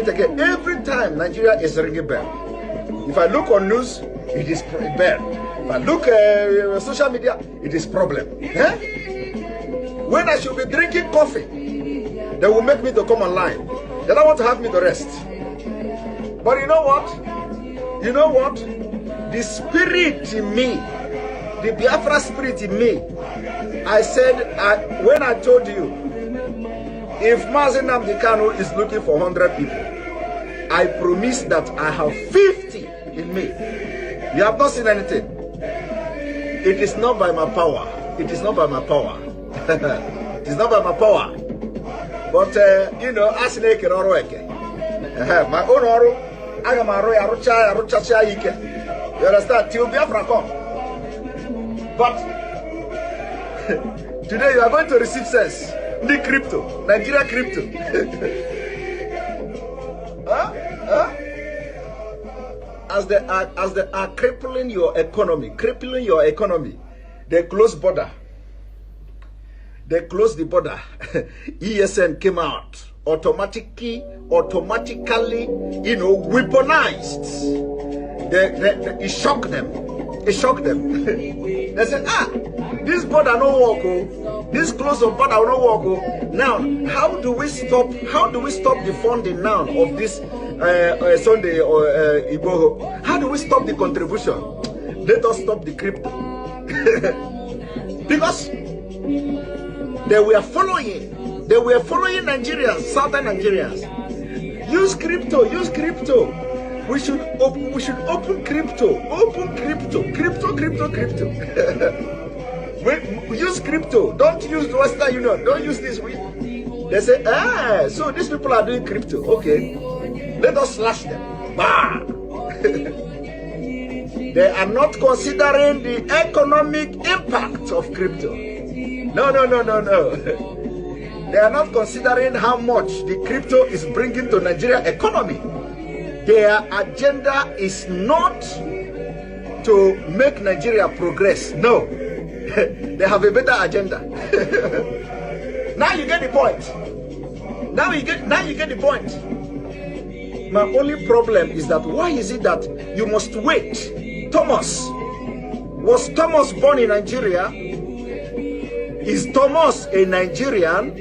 it again. Every time Nigeria is ringing bell. If I look on news, it is bell. If I look social media, it is problem. Eh? When I should be drinking coffee, they will make me to come online. They don't want to have me to rest. But you know what? You know what? The spirit in me, the Biafra spirit in me, I said, when I told you, if Mazi Nnamdi Kanu is looking for 100 people, I promise that I have 50 in me. You have not seen anything. It is not by my power. It is not by my power. It is not by my power. But, you know, as my own oru, I am a royal. You understand? Till Biafra come. But today you are going to receive sense. The crypto, Nigeria crypto. As they are crippling your economy, they close border. They closed the border. ESN came out automatically, you know, weaponized. It shocked them. It shocked them. They said, this border no work. Oh. This close of border no work. Oh. Now, how do we stop the funding now of this Sunday or Igbo? How do we stop the contribution? Let us stop the crypto. Because they were following Nigerians, southern Nigerians. Use crypto. We should open crypto. Use crypto. Don't use the Western Union. Don't use this. They say, so these people are doing crypto. Okay, let us slash them. Bah! They are not considering the economic impact of crypto. No. They are not considering how much the crypto is bringing to Nigeria economy. Their agenda is not to make Nigeria progress. No. They have a better agenda. Now you get the point. Now you get the point. My only problem is that why is it that you must wait? Thomas. Was Thomas born in Nigeria? Is Thomas a Nigerian?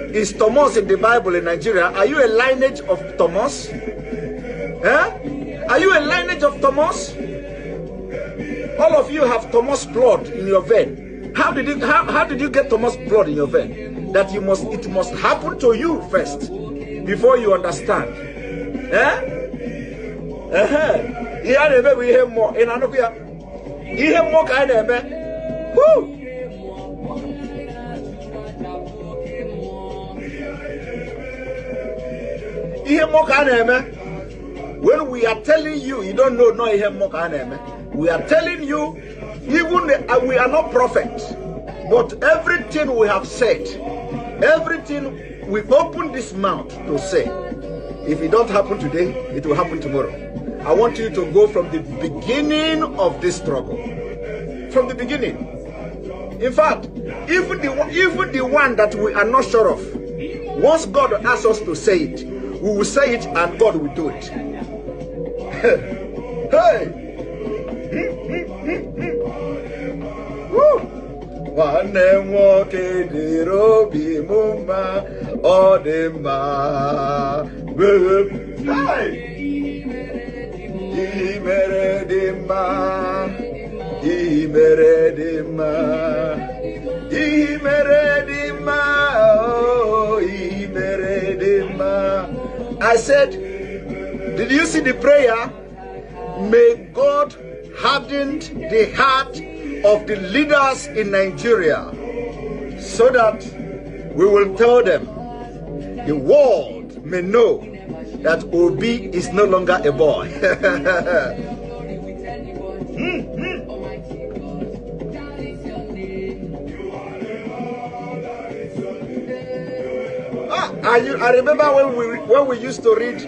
Is Thomas in the Bible in Nigeria? Are you a lineage of Thomas? Are you a lineage of Thomas? All of you have Thomas blood in your vein. How did you get Thomas blood in your vein? That it must happen to you first before you understand. We hear more. In Anokia, you hear more kind of man. Woo! When we are telling you, you don't know, we are telling you, even we are not prophets, but everything we have said, everything we open this mouth to say, if it don't happen today, it will happen tomorrow. I want you to go from the beginning of this struggle. From the beginning. In fact, even the one that we are not sure of, once God asks us to say it, we will say it and God will do it. Hey! Woo! I said, did you see the prayer? May God harden the heart of the leaders in Nigeria so that we will tell them, the world may know that Obi is no longer a boy. I remember when we used to read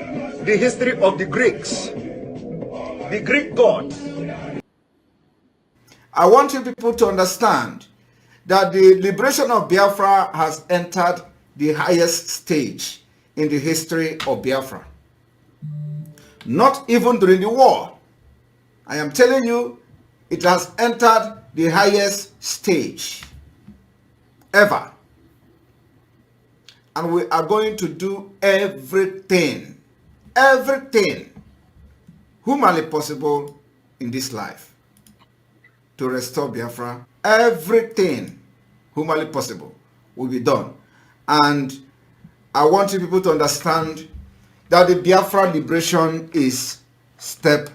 the history of the Greeks, the Greek gods. I want you people to understand that the liberation of Biafra has entered the highest stage in the history of Biafra. Not even during the war. I am telling you, it has entered the highest stage ever. And we are going to do everything humanly possible in this life to restore Biafra. Everything humanly possible will be done. And I want you people to understand that the Biafra liberation is step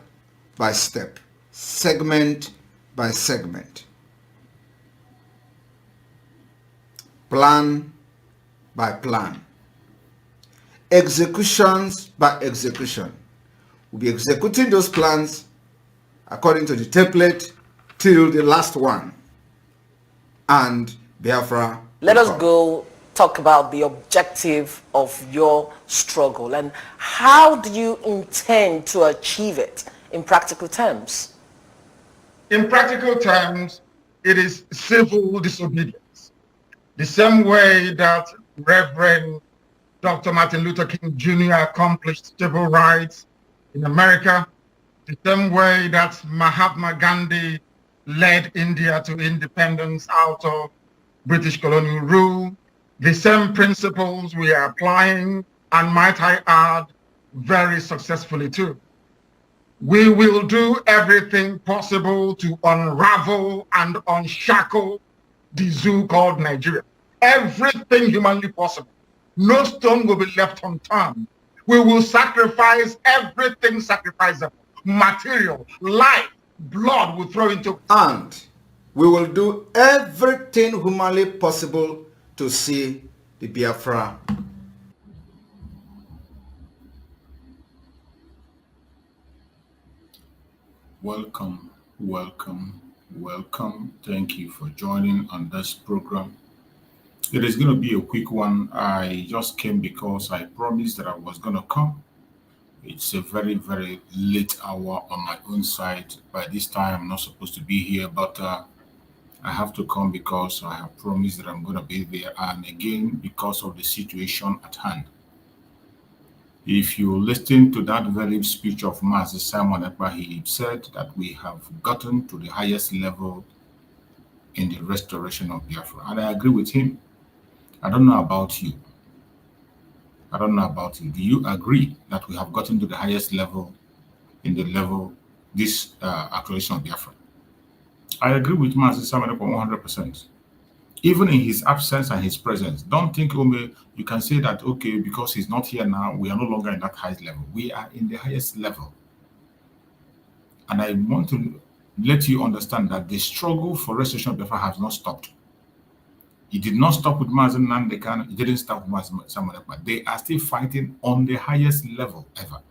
by step, segment by segment, plan by plan, executions by execution. We'll be executing those plans according to the template till the last one, and Biafra. Let us go talk about the objective of your struggle and how do you intend to achieve it in practical terms? In practical terms, it is civil disobedience. The same way that Reverend Dr. Martin Luther King Jr. accomplished civil rights in America, the same way that Mahatma Gandhi led India to independence out of British colonial rule, the same principles we are applying, and might I add, very successfully too. We will do everything possible to unravel and unshackle the zoo called Nigeria. Everything humanly possible. No stone will be left unturned. We will sacrifice everything sacrificable. Material, life, blood will throw into. And we will do everything humanly possible to see the Biafra. Welcome. Thank you for joining on this program. It is going to be a quick one. I just came because I promised that I was going to come. It's a very, very late hour on my own side. By this time, I'm not supposed to be here, but I have to come because I have promised that I'm going to be there. And again, because of the situation at hand. If you listen to that very speech of Master Simon Ekpa, he said that we have gotten to the highest level in the restoration of Biafra. And I agree with him. I don't know about you. Do you agree that we have gotten to the highest level in the level, this acceleration of Biafra? I agree with Master Simon Ekpa 100%. Even in his absence and his presence, don't think, you can say that, okay, because he's not here now, we are no longer in that highest level. We are in the highest level. And I want to let you understand that the struggle for restoration of Biafra has not stopped. It did not stop with Mazen Nandekan. It didn't stop with Mazen Samuel Ekpa. They are still fighting on the highest level ever.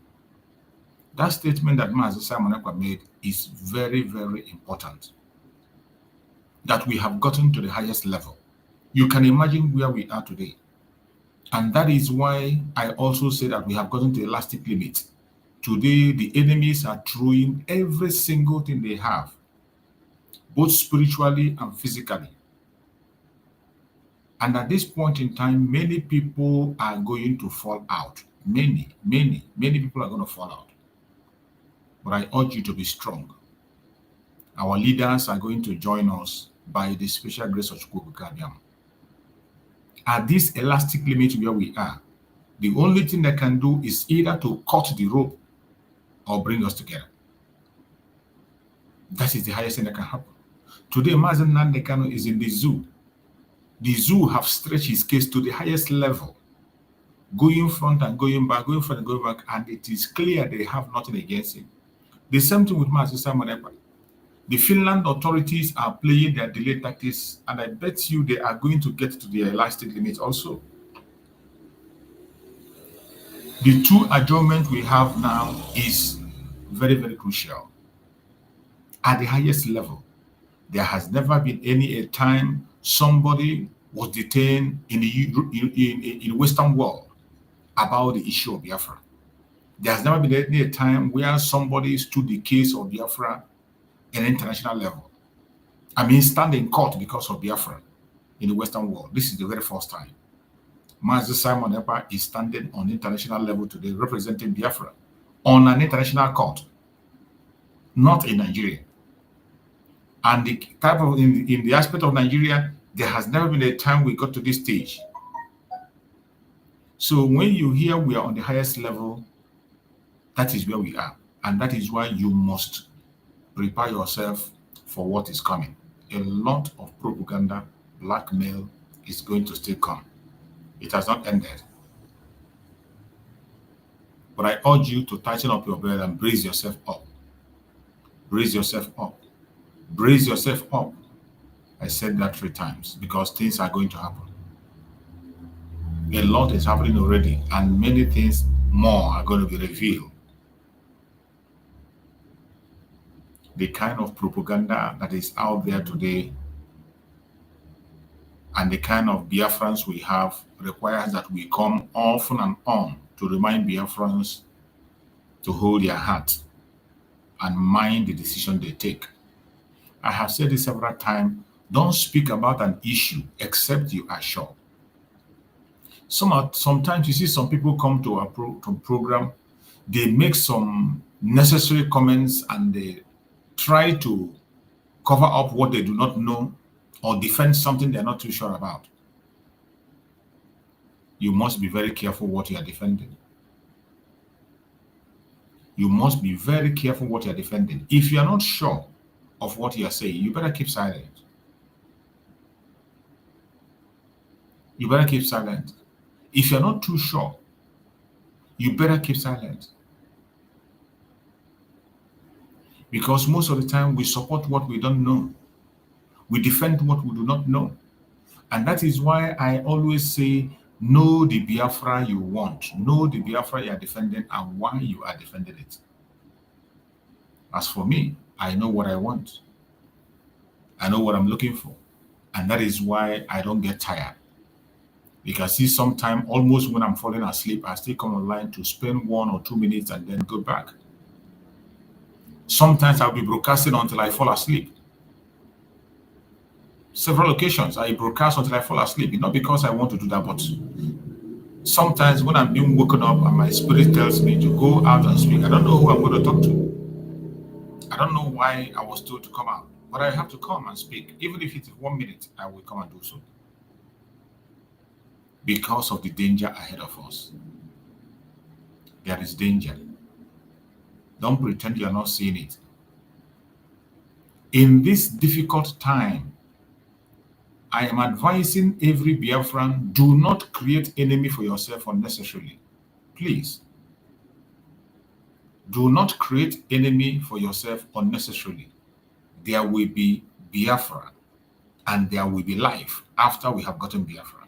That statement that Mazen Samuel Ekpa made is very, very important. That we have gotten to the highest level. You can imagine where we are today. And that is why I also say that we have gotten to the elastic limit. Today, the enemies are throwing every single thing they have, both spiritually and physically. And at this point in time, many people are going to fall out. Many people are going to fall out. But I urge you to be strong. Our leaders are going to join us by the special grace of Chukwu. At this elastic limit where we are, the only thing they can do is either to cut the rope or bring us together. That is the highest thing that can happen. Today, Mazen Nandekano is in the zoo. The zoo have stretched his case to the highest level, going front and going back, going front and going back, and it is clear they have nothing against him. The same thing with Mazen Simon Ekpa. The Finland authorities are playing their delay tactics, and I bet you they are going to get to the elastic limit also. The true adjournment we have now is very, very crucial. At the highest level, there has never been a time somebody was detained in the Western world about the issue of Biafra. There has never been a time where somebody stood the case of Biafra in an international level. I mean, stand in court because of Biafra in the Western world. This is the very first time. Mazi Simon Ekpa is standing on international level today representing Biafra on an international court, not in Nigeria. And the type of in the aspect of Nigeria, there has never been a time we got to this stage. So when you hear we are on the highest level, that is where we are. And that is why you must prepare yourself for what is coming. A lot of propaganda, blackmail is going to still come. It has not ended. But I urge you to tighten up your belt and brace yourself up. Brace yourself up. Brace yourself up. I said that 3 times because things are going to happen. A lot is happening already, and many things more are going to be revealed. The kind of propaganda that is out there today and the kind of Biafrans we have requires that we come often and on to remind Biafrans to hold their heart and mind the decision they take. I have said this several times, don't speak about an issue except you are sure. Sometimes you see some people come to a program, they make some necessary comments and they try to cover up what they do not know or defend something they're not too sure about. You must be very careful what you are defending. You must be very careful what you are defending. If you are not sure of what you are saying, you better keep silent. You better keep silent. If you're not too sure, you better keep silent. Because most of the time we support what we don't know. We defend what we do not know. And that is why I always say, know the Biafra you want. Know the Biafra you are defending and why you are defending it. As for me, I know what I want. I know what I'm looking for. And that is why I don't get tired. Because see, sometimes almost when I'm falling asleep, I still come online to spend 1 or 2 minutes and then go back. Sometimes I'll be broadcasting until I fall asleep. Several occasions I broadcast until I fall asleep. Not because I want to do that, but sometimes when I'm being woken up and my spirit tells me to go out and speak, I don't know who I'm going to talk to. I don't know why I was told to come out, but I have to come and speak. Even if it's 1 minute, I will come and do so. Because of the danger ahead of us. There is danger. Don't pretend you're not seeing it. In this difficult time, I am advising every Biafran, do not create enemy for yourself unnecessarily. Please. Do not create enemy for yourself unnecessarily. There will be Biafra and there will be life after we have gotten Biafra.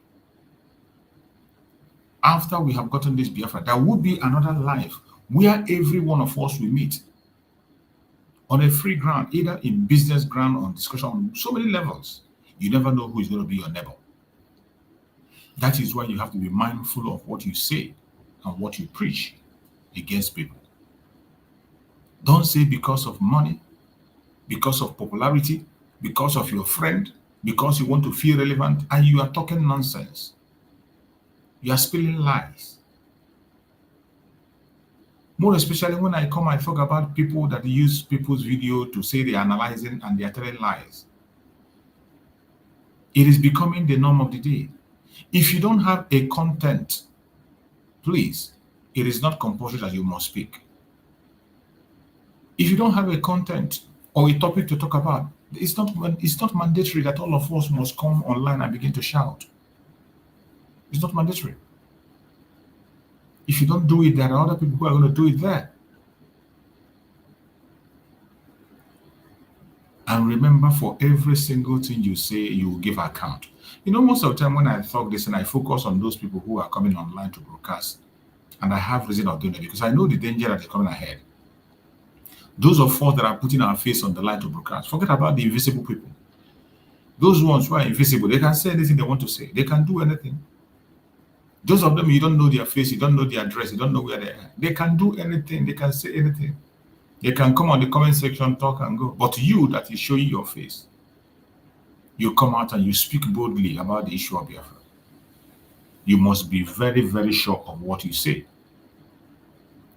After we have gotten this Biafra, there will be another life where every one of us will meet on a free ground, either in business ground or discussion on so many levels. You never know who is going to be your neighbor. That is why you have to be mindful of what you say and what you preach against people. Don't say because of money, because of popularity, because of your friend, because you want to feel relevant, and you are talking nonsense. You are spilling lies. More especially when I talk about people that use people's video to say they are analyzing and they are telling lies. It is becoming the norm of the day. If you don't have a content, please, it is not compulsory that you must speak. If you don't have a content or a topic to talk about, it's not mandatory that all of us must come online and begin to shout. It's not mandatory. If you don't do it, there are other people who are going to do it there. And remember, for every single thing you say, you will give account. You know, most of the time when I talk this and I focus on those people who are coming online to broadcast, and I have reason of doing it because I know the danger that is coming ahead. Those of us that are putting our face on the line to broadcast, forget about the invisible people. Those ones who are invisible, they can say anything they want to say. They can do anything. Those of them, you don't know their face, you don't know their address, you don't know where they are. They can do anything, they can say anything. They can come on the comment section, talk and go. But you that is showing your face, you come out and you speak boldly about the issue of Biafra. You must be very, very sure of what you say.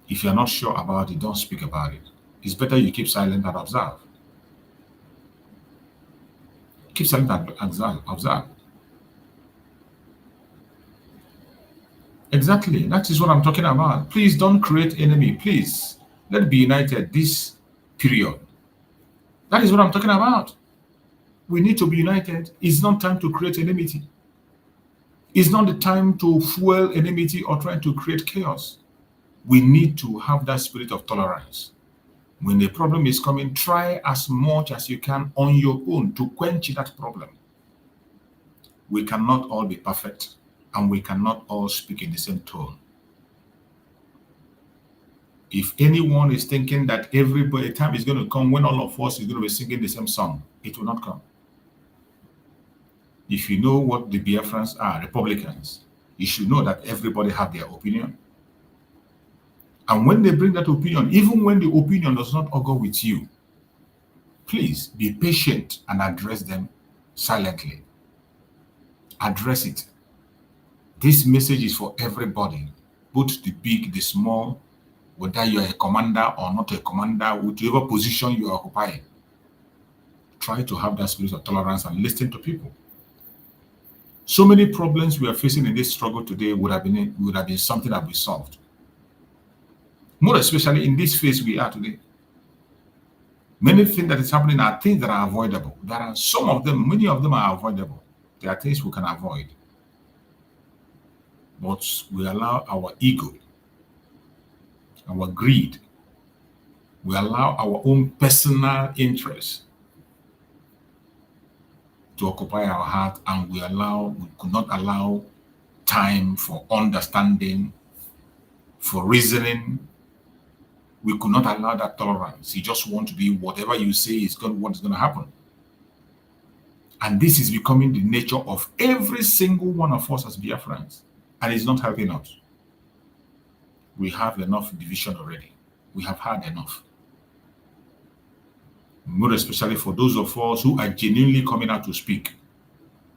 If you're not sure about it, don't speak about it. It's better you keep silent and observe. Keep silent and observe. Exactly. That is what I'm talking about. Please don't create enemy. Please. Let's be united this period. That is what I'm talking about. We need to be united. It's not time to create enmity. It's not the time to fuel enmity or try to create chaos. We need to have that spirit of tolerance. When the problem is coming, try as much as you can on your own to quench that problem. We cannot all be perfect, and we cannot all speak in the same tone. If anyone is thinking that everybody, time is going to come when all of us is going to be singing the same song, it will not come. If you know what the Biafrans are, Republicans, you should know that everybody have their opinion. And when they bring that opinion, even when the opinion does not augur with you, please be patient and address them silently. Address it. This message is for everybody, both the big, the small, whether you are a commander or not a commander, whichever position you occupy. Try to have that spirit of tolerance and listen to people. So many problems we are facing in this struggle today would have been something that we solved. More especially in this phase we are today. Many things that is happening are things that are avoidable. There are some of them, many of them are avoidable. There are things we can avoid. But we allow our ego, our greed, we allow our own personal interests to occupy our heart, and we could not allow time for understanding, for reasoning. We could not allow that tolerance. You just want to be whatever you say is what is going to happen. And this is becoming the nature of every single one of us as Biafrans. And it's not helping us. We have enough division already. We have had enough. More especially for those of us who are genuinely coming out to speak.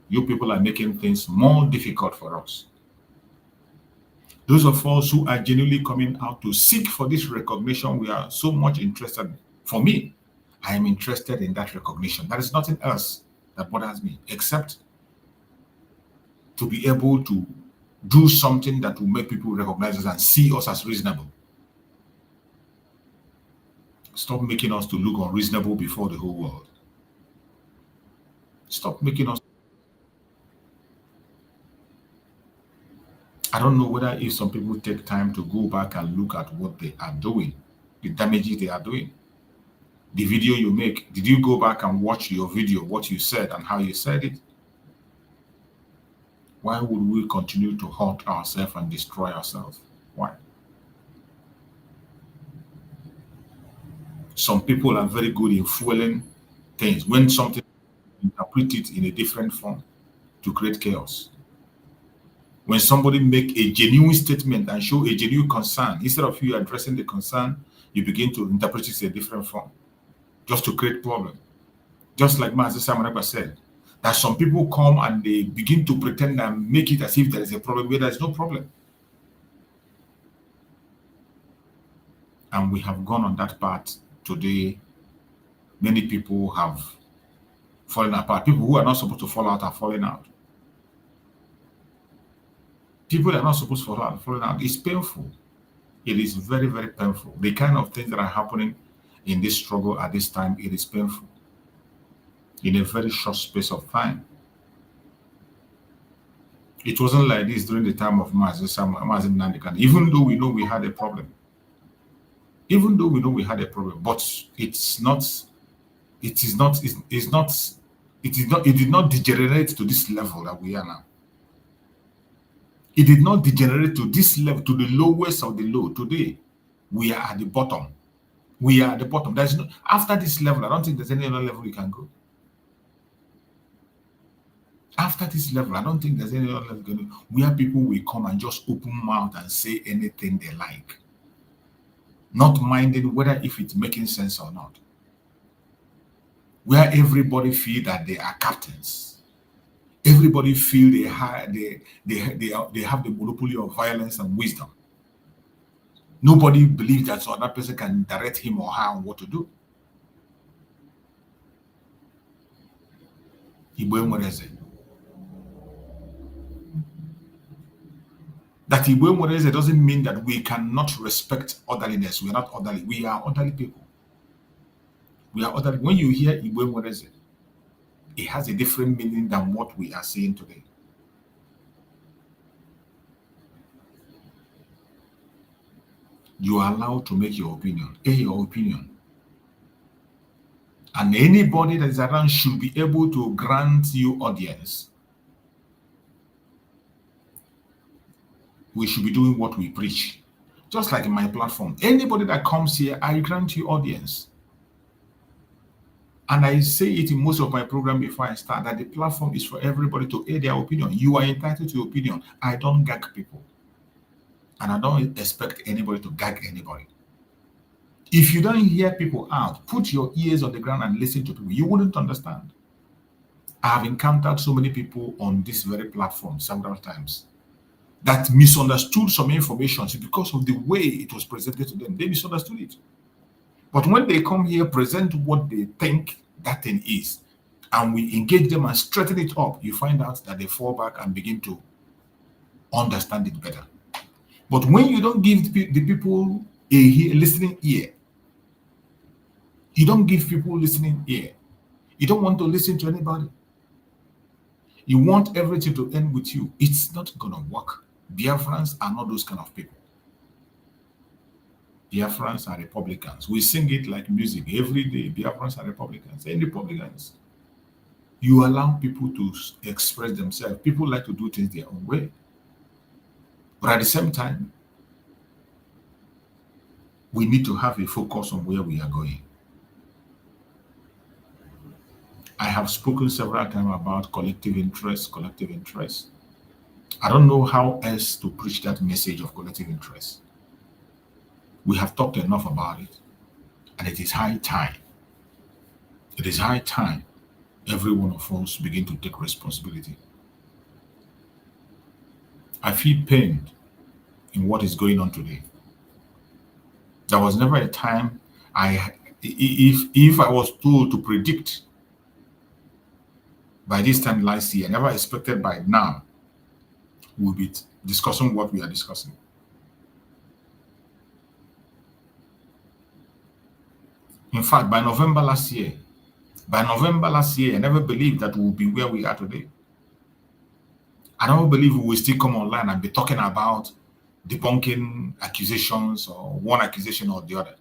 You people are making things more difficult for us. Those of us who are genuinely coming out to seek for this recognition, we are so much interested. For me, I am interested in that recognition. There is nothing else that bothers me except to be able to do something that will make people recognize us and see us as reasonable. Stop making us to look unreasonable before the whole world. Stop making us. I don't know whether if some people take time to go back and look at what they are doing, the damages they are doing. The video you make, did you go back and watch your video, what you said and how you said it? Why would we continue to hurt ourselves and destroy ourselves? Why? Some people are very good in fueling things. When something, interpret it in a different form to create chaos. When somebody make a genuine statement and show a genuine concern, instead of you addressing the concern, you begin to interpret it in a different form, just to create problem. Just like Master Samanaka said, that some people come and they begin to pretend and make it as if there is a problem where there is no problem. And we have gone on that path today. Many people have fallen apart. People who are not supposed to fall out are falling out. People that are not supposed to fall out are falling out. It's painful. It is very, very painful. The kind of things that are happening in this struggle at this time, it is painful. In a very short space of time. It wasn't like this during the time of Mazin Nandikan, even though we know we had a problem. Even though we know we had a problem, but it did not degenerate to this level that we are now. It did not degenerate to this level, to the lowest of the low. Today, we are at the bottom. We are at the bottom. There's no, after this level, I don't think there's any other level you can go. After this level, I don't think there's any other level you can go. Where people will come and just open mouth and say anything they like. Not minding whether if it's making sense or not. Where everybody feel that they are captains. Everybody feel they have the monopoly of violence and wisdom. Nobody believes that so that person can direct him or her on what to do. That Igbo doesn't mean that we cannot respect orderliness. We are not orderly. We are orderly people. We are orderly. When you hear Igbo, it has a different meaning than what we are saying today. You are allowed to make your opinion. Your opinion. And anybody that is around should be able to grant you audience. We should be doing what we preach. Just like in my platform. Anybody that comes here, I grant you audience. And I say it in most of my program before I start, that the platform is for everybody to air their opinion. You are entitled to your opinion. I don't gag people. And I don't expect anybody to gag anybody. If you don't hear people out, put your ears on the ground and listen to people. You wouldn't understand. I have encountered so many people on this very platform several times that misunderstood some information because of the way it was presented to them. They misunderstood it. But when they come here, present what they think that thing is, and we engage them and straighten it up, you find out that they fall back and begin to understand it better. But when you don't give the people a listening ear, you don't give people listening ear, you don't want to listen to anybody, you want everything to end with you, it's not going to work. Biafrans are not those kind of people. Biafrans are Republicans. We sing it like music every day. Biafrans are Republicans. And Republicans, you allow people to express themselves. People like to do things their own way. But at the same time, we need to have a focus on where we are going. I have spoken several times about collective interest, collective interest. I don't know how else to preach that message of collective interest. We have talked enough about it, and it is high time. It is high time every one of us begin to take responsibility. I feel pained in what is going on today. There was never a time if I was told to predict by this time last year, I never expected by now we'll be discussing what we are discussing. In fact, by November last year, I never believed that we would be where we are today. I don't believe we will still come online and be talking about debunking accusations or one accusation or the other.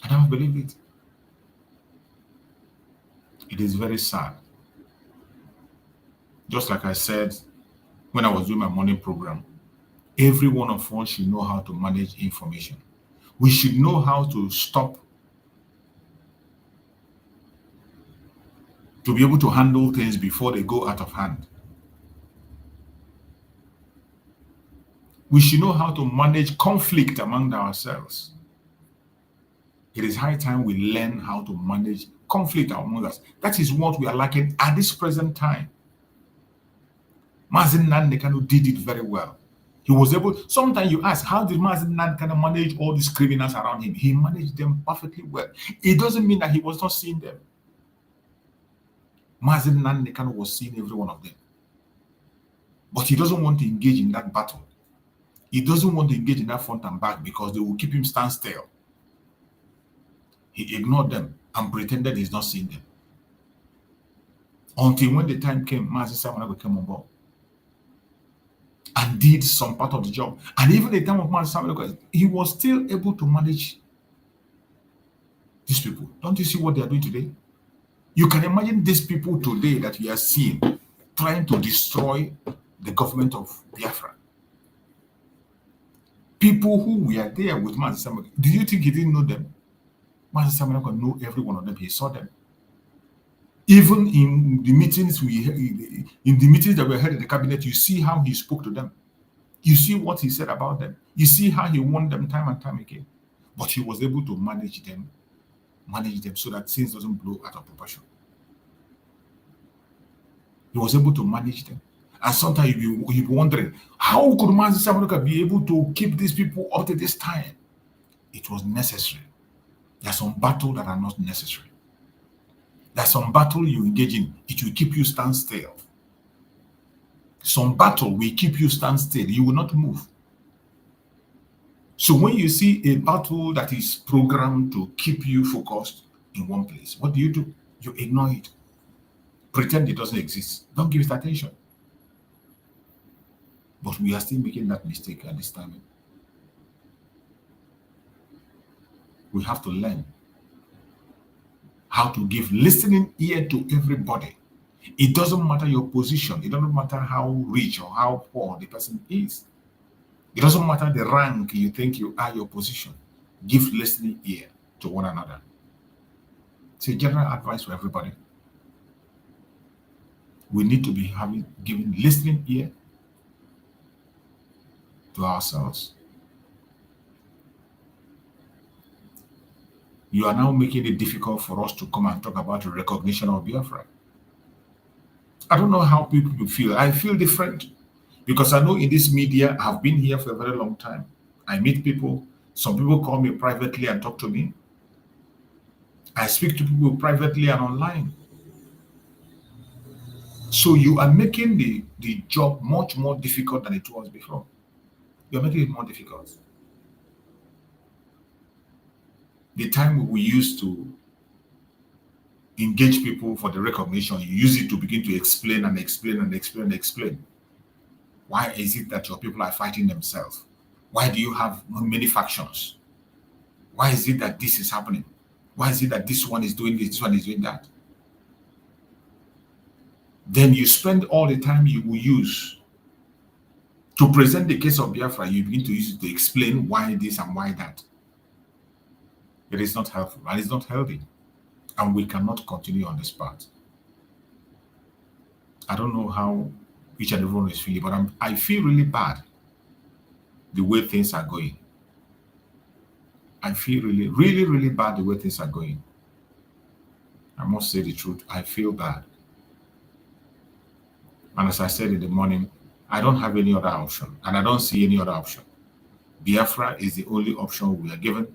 I don't believe it. It is very sad. Just like I said when I was doing my morning program, every one of us should know how to manage information. We should know how to stop, to be able to handle things before they go out of hand. We should know how to manage conflict among ourselves. It is high time we learn how to manage conflict among us. That is what we are lacking at this present time. Mazi Nnamdi Kanu did it very well. He was able, sometimes you ask, how did Mazi Nnamdi Kanu manage all these criminals around him? He managed them perfectly well. It doesn't mean that he was not seeing them. Mazi Nnamdi Kanu was seeing every one of them. But he doesn't want to engage in that battle. He doesn't want to engage in that front and back because they will keep him stand still. He ignored them and pretended he's not seeing them. Until when the time came, Mazi Samanago came on board and did some part of the job. And even the time of Mazi Samanago, he was still able to manage these people. Don't you see what they are doing today? You can imagine these people today that we are seeing trying to destroy the government of Biafra. People who were there with Mazi Samanago, do you think he didn't know them? Mazi Samanago knew every one of them. He saw them. Even in the meetings that were held in the cabinet, you see how he spoke to them. You see what he said about them. You see how he won them time and time again. But he was able to manage them so that things doesn't blow out of proportion. He was able to manage them. And sometimes you'll be wondering, how could Mazi Samaruka be able to keep these people up to this time? It was necessary. There are some battles that are not necessary. There's some battle you engage in, it will keep you stand still. Some battle will keep you stand still. You will not move. So when you see a battle that is programmed to keep you focused in one place, what do? You ignore it. Pretend it doesn't exist. Don't give it attention. But we are still making that mistake at this time. We have to learn how to give listening ear to everybody. It doesn't matter your position. It doesn't matter how rich or how poor the person is. It doesn't matter the rank you think you are, your position. Give listening ear to one another. It's a general advice for everybody. We need to be giving listening ear to ourselves. You are now making it difficult for us to come and talk about the recognition of Biafra. I don't know how people feel. I feel different because I know in this media, I've been here for a very long time. I meet people. Some people call me privately and talk to me. I speak to people privately and online. So you are making the job much more difficult than it was before. You're making it more difficult. The time we used to engage people for the recognition, you use it to begin to explain and explain and explain and explain. Why is it that your people are fighting themselves? Why do you have many factions? Why is it that this is happening? Why is it that this one is doing this one is doing that? Then you spend all the time you will use to present the case of Biafra, you begin to use it to explain why this and why that. It is not helpful and it's not healthy. And we cannot continue on this path. I don't know how each and everyone is feeling, but I feel really bad the way things are going. I feel really, really, really bad the way things are going. I must say the truth. I feel bad. And as I said in the morning, I don't have any other option, and I don't see any other option. Biafra is the only option we are given,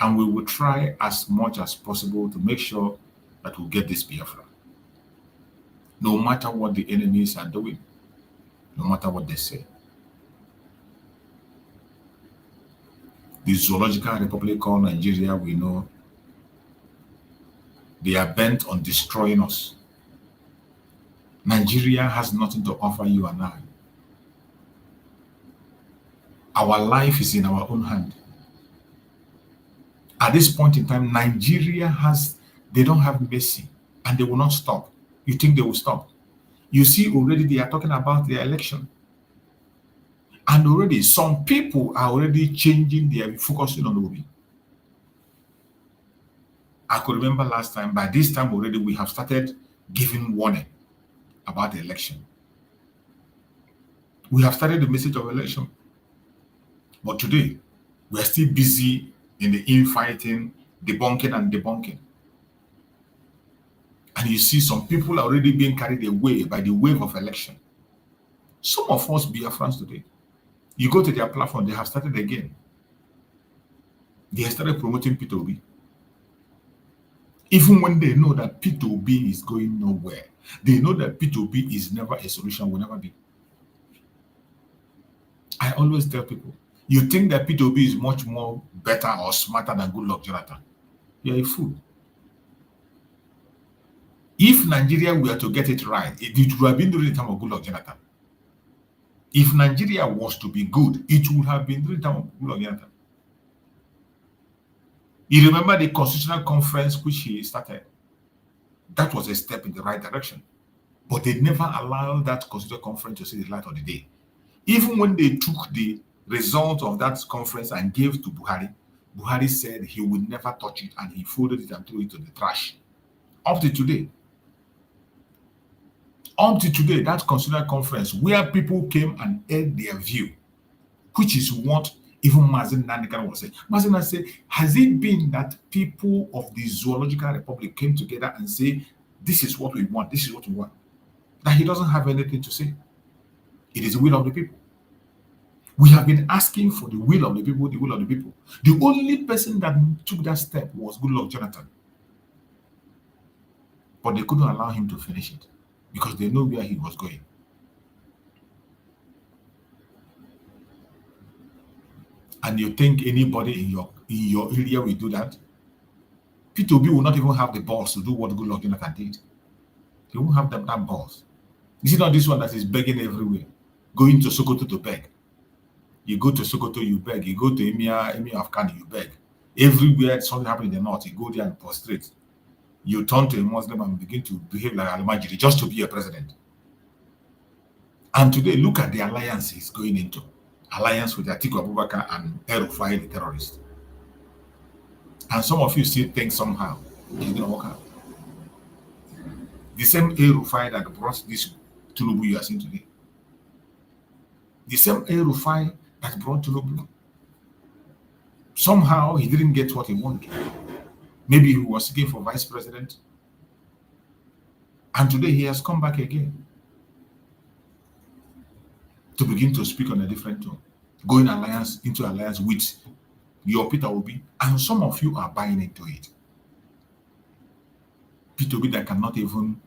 and we will try as much as possible to make sure that we get this Biafra. No matter what the enemies are doing, no matter what they say. The zoological republic called Nigeria, we know, they are bent on destroying us. Nigeria has nothing to offer you and I. Our life is in our own hand. At this point in time, Nigeria they don't have mercy, and they will not stop. You think they will stop? You see, already they are talking about the election. And already some people are already changing their focusing on Obi. I could remember last time, by this time already, we have started giving warning about the election. We have started the message of election. But today, we are still busy in the infighting, debunking and debunking. And you see some people are already being carried away by the wave of election. Some of us Biafrans today, you go to their platform, they have started again. They have started promoting P2B. Even when they know that P2B is going nowhere, they know that P2B is never a solution, will never be. I always tell people, you think that P2B is much more better or smarter than Goodluck Jonathan. You're a fool. If Nigeria were to get it right, it would have been during the time of Goodluck Jonathan. If Nigeria was to be good, it would have been during the time of Goodluck Jonathan. You remember the Constitutional Conference which he started? That was a step in the right direction. But they never allowed that Constitutional Conference to see the light of the day. Even when they took the result of that conference and gave to Buhari, Buhari said he would never touch it, and he folded it and threw it to the trash. Up to today, that Constitutional Conference where people came and aired their view, which is what even Mazen Nanikan was saying. Mazen said, has it been that people of the Zoological Republic came together and say, this is what we want, this is what we want? that he doesn't have anything to say. It is the will of the people. We have been asking for the will of the people, the will of the people. The only person that took that step was Goodluck Jonathan. But they couldn't allow him to finish it because they know where he was going. And you think anybody in your area will do that? P2B will not even have the balls to do what Goodluck Jonathan did. He won't have that balls. Is it not this one that is begging everywhere? Going to Sokoto to beg. You go to Sokoto, you beg. You go to Emir of Kano, you beg. Everywhere something happening in the north, you go there and prostrate. You turn to a Muslim and begin to behave like Al-Majiri just to be a president. And today, look at the alliance he's going into. Alliance with Atiku Abubakar and El-Rufai, the terrorist. And some of you still think somehow it's going to work out. The same El-Rufai that brought this Tinubu you are seeing today. The same El-Rufai that brought Tinubu. Somehow he didn't get what he wanted. Maybe he was seeking for vice president. And today he has come back again to begin to speak on a different tone. Going into alliance with your Peter Obi. And some of you are buying into it. Peter Obi that cannot even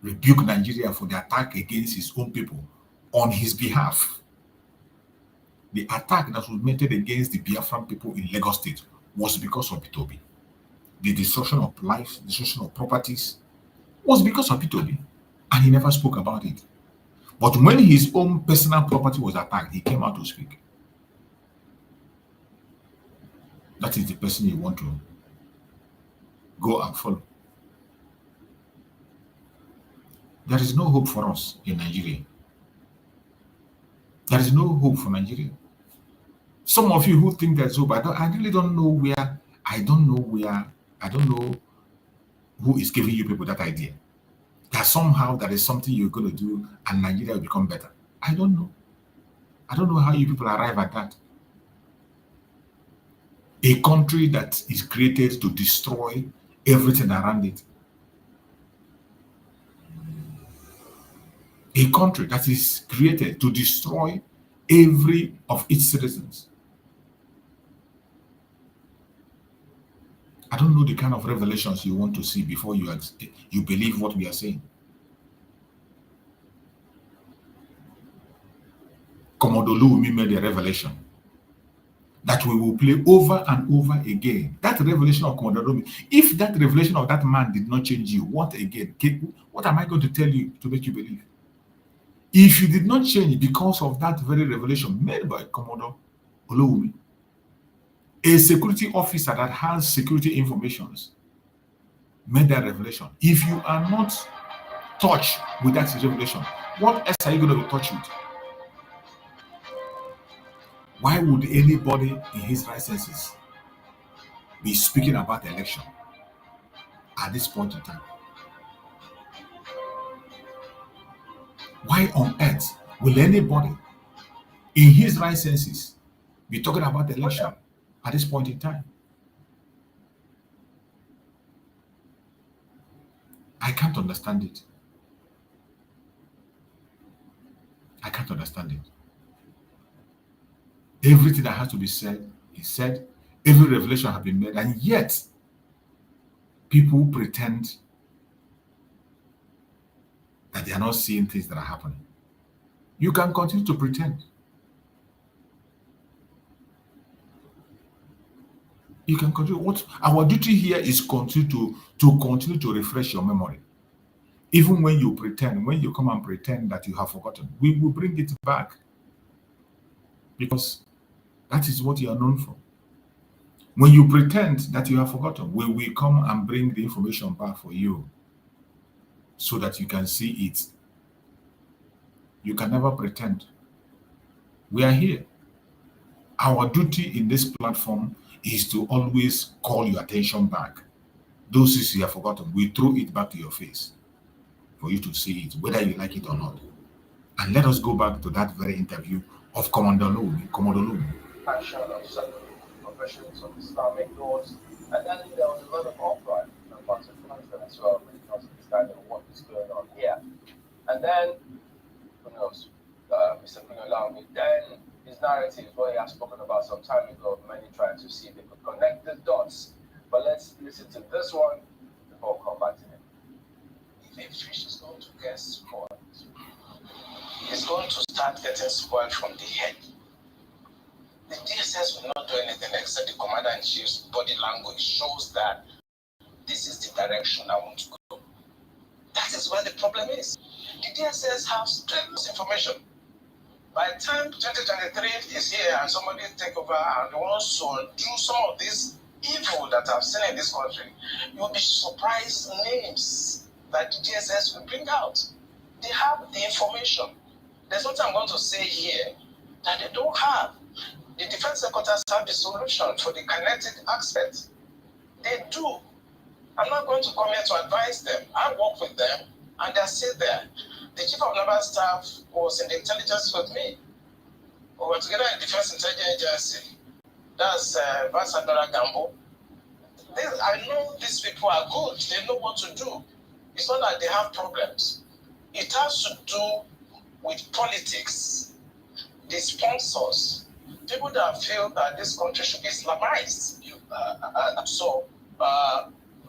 rebuke Nigeria for the attack against his own people on his behalf. The attack that was made against the Biafran people in Lagos State was because of Peter Obi. The destruction of lives, destruction of properties was because of Peter Obi. And he never spoke about it. But when his own personal property was attacked, he came out to speak. That is the person you want to go and follow. There is no hope for us in Nigeria. There is no hope for Nigeria. Some of you who think there's hope, I really don't know where, I don't know who is giving you people that idea. That somehow there is something you're going to do and Nigeria will become better. I don't know. I don't know how you people arrive at that. A country that is created to destroy everything around it. A country that is created to destroy every of its citizens. I don't know the kind of revelations you want to see before you believe what we are saying. Commodore Lumi made a revelation that we will play over and over again. That revelation of Commodore Lumi, if that revelation of that man did not change you, what am I going to tell you to make you believe? If you did not change because of that very revelation made by Commodore Olowumi, a security officer that has security informations made that revelation. If you are not touched with that revelation, what else are you going to be touched with? Why would anybody in his right senses be speaking about the election at this point in time? Why on earth will anybody in his right senses be talking about the election at this point in time? I can't understand it. I can't understand it. Everything that has to be said is said. Every revelation has been made, and yet people pretend that they are not seeing things that are happening. You can continue to pretend. You can continue. What our duty here is continue to refresh your memory. Even when you pretend, when you come and pretend that you have forgotten, we will bring it back. Because that is what you are known for. When you pretend that you have forgotten, we will come and bring the information back for you so that you can see it. You can never pretend. We are here. Our duty in this platform is to always call your attention back. Those things you have forgotten, we throw it back to your face for you to see it, whether you like it or not. And let us go back to that very interview of Commodore Lumi. Passion of certain professions of Islamic laws, and then there was a lot of upright amongst the Muslims as well when it comes to understanding what is going on here. And then, who knows, Mr. Pinolami, then his narrative, what he has spoken about some time ago, many trying to see if they could connect the dots. But let's listen to this one before we come back to him. If a fish is going to get spoiled, it's going to start getting spoiled from the head. The DSS will not do anything except the commander-in-chief's body language shows that this is the direction I want to go. That is where the problem is. The DSS has tremendous information. By the time 2023 is here and somebody take over and wants to do some of this evil that I've seen in this country, you'll be surprised names that the DSS will bring out. They have the information. There's what I'm going to say here that they don't have. The defense secretaries have the solution for the kinetic aspect. They do. I'm not going to come here to advise them. I work with them, and they're still there. The chief of naval staff was in the intelligence with me. We were together in the Defense Intelligence Agency. That's Vice Admiral Gambo. I know these people are good. They know what to do. It's not that they have problems. It has to do with politics, the sponsors, people that feel that this country should be Islamized.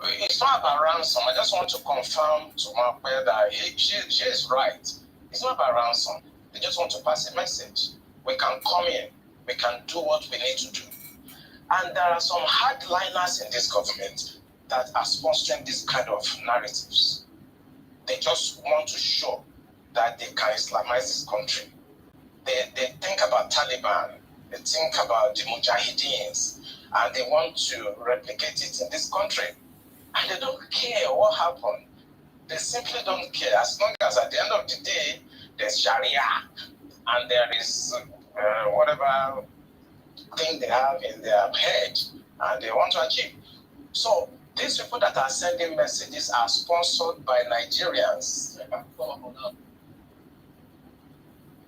It's not about ransom. I just want to confirm to Mark that she is right. It's not about ransom. They just want to pass a message. We can come in. We can do what we need to do. And there are some hardliners in this government that are sponsoring this kind of narratives. They just want to show that they can Islamize this country. They think about Taliban. They think about the Mujahideens. And they want to replicate it in this country. And they don't care what happened. They simply don't care. As long as at the end of the day, there's Sharia and there is whatever thing they have in their head and they want to achieve. So these people that are sending messages are sponsored by Nigerians.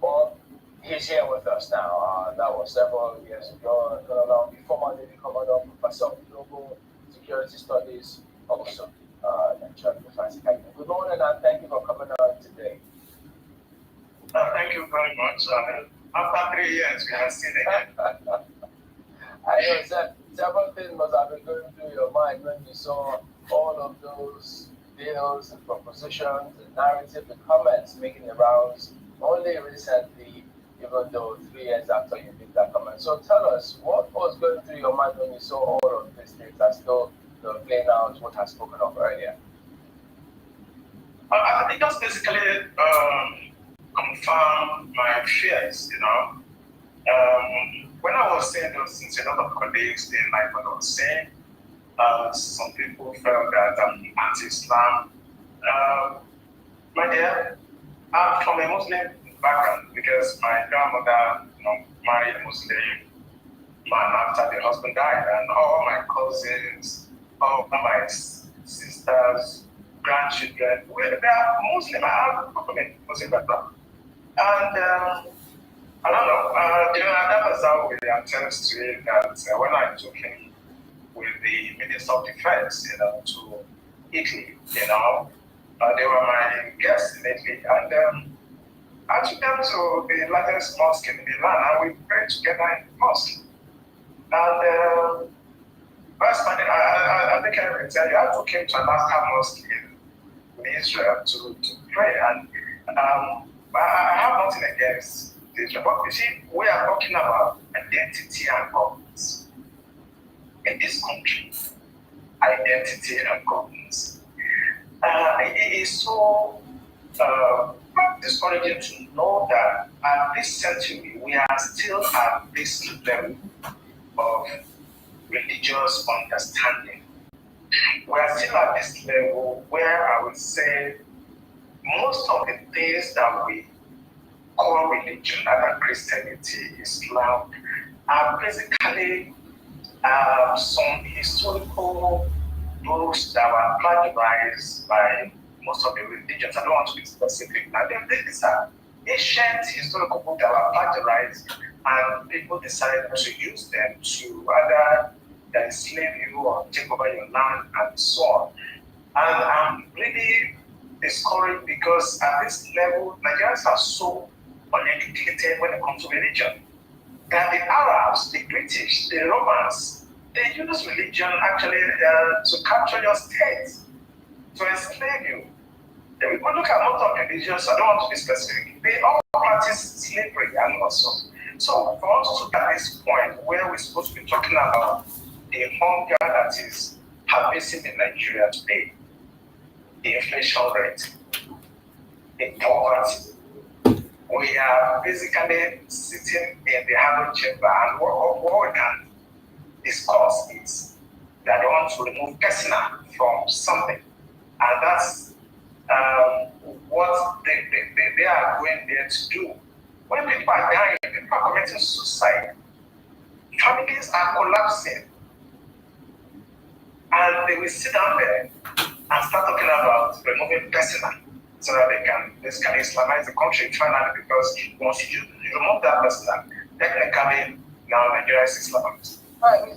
Well, he's here with us now. That was several years ago. The former Navy Commodore, Professor of Global Security Studies, also lecturer at the Defense Academy. Good morning and thank you for coming on today. Thank you very much. After 3 years, we are still again. I know several things must have been going through your mind when you saw all of those videos, the propositions, the narrative, the comments making the rounds only recently, even though 3 years after you did that comment. So tell us, what was going through your mind when you saw all of these things that still playing out what I spoken of earlier? I think that's basically confirm my fears, when I was saying those things, a lot of colleagues didn't like what I was saying. Some people felt that I'm anti-Islam. My dear, I'm from a Muslim background because my grandmother, married a Muslim man after the husband died, and all my cousins, all my sisters, grandchildren, they are Muslim. I have a Muslim background. And I don't know, that was how we attest to it that when I took him with the Minister of Defense, to Italy, they were my guests in Italy. And I took them to the largest mosque in Milan and we prayed together in the mosque. And I think I will tell you, I took him to another mosque in Israel to pray. And I have nothing against this, but you see, we are talking about identity and governance in this country. Identity and governance. It is so discouraging to know that at this century we are still at this level of religious understanding. We are still at this level where I would say most of the things that we call religion, either Christianity, Islam, are basically some historical books that were plagiarized by most of the religions. I don't want to be specific. Now, these are ancient historical books that were plagiarized, and people decided to use them to either enslave you or take over your land and so on. And I'm really discouraged because at this level, Nigerians are so uneducated when it comes to religion that the Arabs, the British, the Romans, they use religion actually to capture your state, to enslave you. If we look at most of religions, I don't want to be specific, they all practice slavery and also. So for us to at this point where we're supposed to be talking about the hunger that is pervasive in Nigeria today, the inflation rate, the poverty, we are basically sitting in the Harvard chamber, and what we can discuss is that they want to remove personal from something, and that's what they are going there to do. When people are dying, people are committing suicide, families are collapsing, and they will sit down there and start talking about removing personal so that they can basically Islamize the country finally, because once you remove that personal, technically now Nigeria is Islamized. All right.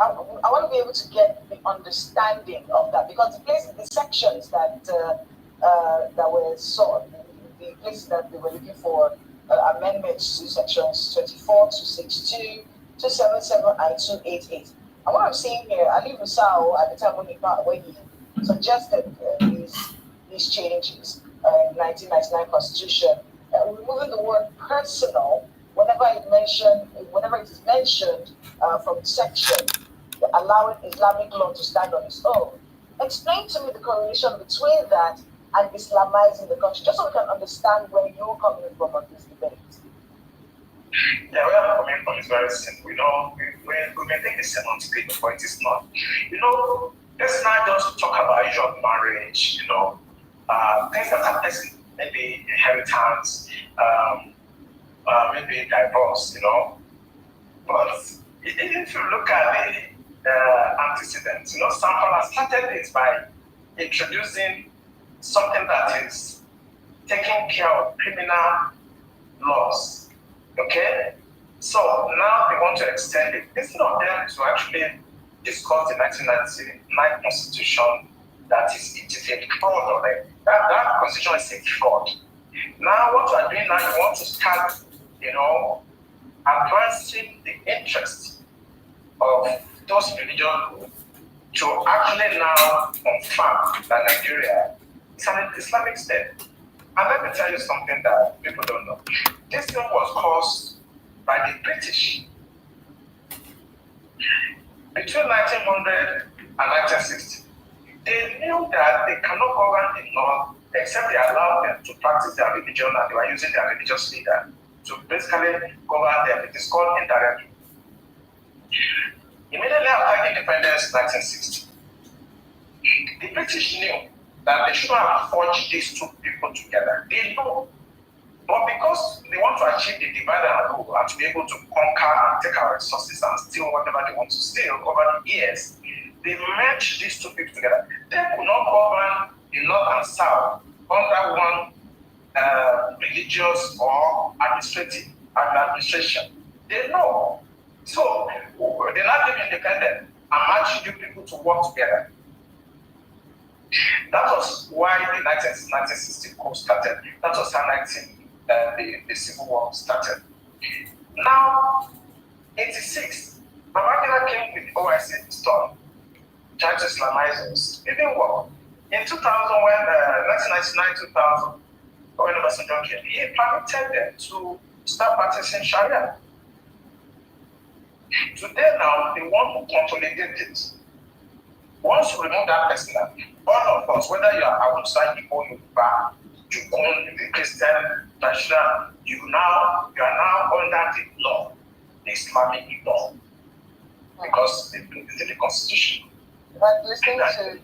I want to be able to get the understanding of that, because the sections that were sought, the places that they were looking for amendments to sections 24, 262, 277, and 288. And what I'm seeing here, Ali Musao at the time when he suggested these changes in 1999 Constitution, removing the word personal whenever it is mentioned from section, allowing Islamic law to stand on its own. Explain to me the correlation between that and Islamizing the country, just so we can understand where you're coming from on this debate. Yeah, where I'm coming from is very simple. You know, we may think it's semantic, but it is not. You know, let's not just talk about issue of marriage, you know, things that are maybe inheritance, maybe divorce, you know. But if you look at the antecedents, you know, Sampala started this by introducing something that is taking care of criminal laws. Okay? So now they want to extend it. Instead of them to actually discuss the 1999 Constitution, it is a fraud already. That Constitution is a fraud. Now what you are doing now, you want to start, you know, advancing the interests of those religious groups to actually now confirm that Nigeria is an Islamic state. And let me tell you something that people don't know. This thing was caused by the British. Between 1900 and 1960, they knew that they cannot govern the North except they allowed them to practice their religion, and they were using their religious leader to basically govern them. It is called indirectly. Immediately after independence in 1960, the British knew that they shouldn't have forged these two people together. They know. But because they want to achieve the divide and rule and to be able to conquer and take our resources and steal whatever they want to steal over the years, they merged these two people together. They could not govern the North and South under one religious or administration. They know. So they're not even independent and match you people to work together. That was why the 1960 coup started. That was how the Civil War started. Now, 86, Babangida came with OIC storm, trying to Islamize us. It didn't work. In 2000, when 1999-2000, when Obasanjo came, he permitted them to start practicing Sharia. Today now, they want to consolidate it. Once you remove that person, all of us, whether you are outside Igbo, Yoruba, Jukun, the Christian, traditional, you are now under the law, the Islamic law, because it's in the Constitution. But listening to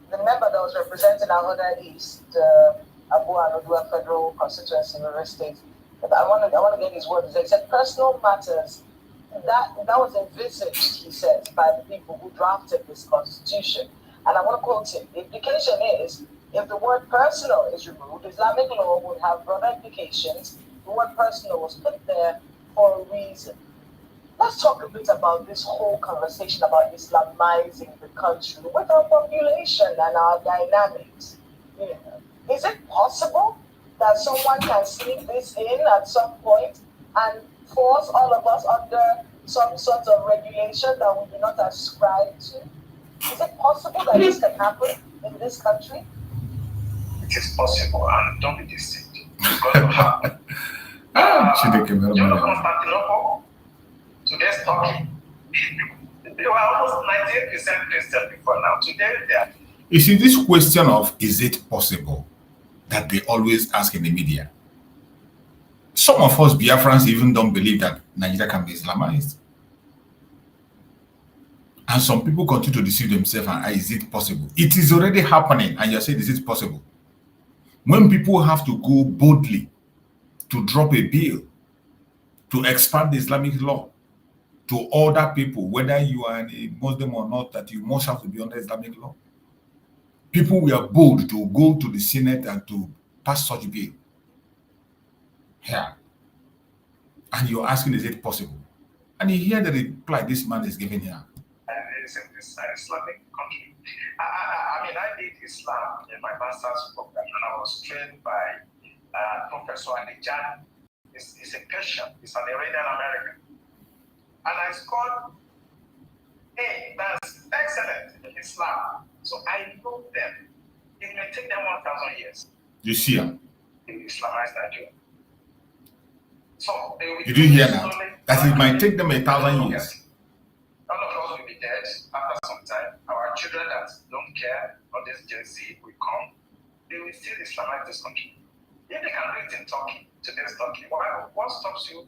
the member that was representing our other East, Abu Anodua Federal Constituency in River State, I want to get his words. He said personal matters. That was envisaged, he says, by the people who drafted this constitution. And I want to quote him. The implication is, if the word personal is removed, Islamic law would have broader implications. The word personal was put there for a reason. Let's talk a bit about this whole conversation about Islamizing the country with our population and our dynamics. Is it possible that someone can sneak this in at some point and force all of us under some sort of regulation that we do not ascribe to? Is it possible that this can happen in this country? It is possible, and don't be deceived. It's going to happen. Constantinople, today's Turkey, they were almost 98% Christian before now. Today, they are. You see, this question of is it possible that they always ask in the media. Some of us Biafrans even don't believe that Nigeria can be Islamized. And some people continue to deceive themselves and is it possible? It is already happening and you're saying is it possible? When people have to go boldly to drop a bill to expand the Islamic law, to order people, whether you are a Muslim or not, that you must have to be under Islamic law. People were bold to go to the Senate and to pass such bill. Here. And you're asking, is it possible? And you hear the reply this man is giving here. It's an Islamic country. I mean, I did Islam in my master's program, and I was trained by Professor Rejection. He's a Persian, he's an Iranian American. And I scored A, that's excellent in Islam. So I know them. It may take them 1,000 years. You see him? To Islamize Nigeria. So you didn't hear that? That it might take them 1,000 years. All of us will be dead after some time. Our children that don't care, or this Gen Z will come, they will still Islamize this country. If they can do it in Turkey, today's Turkey, what stops you?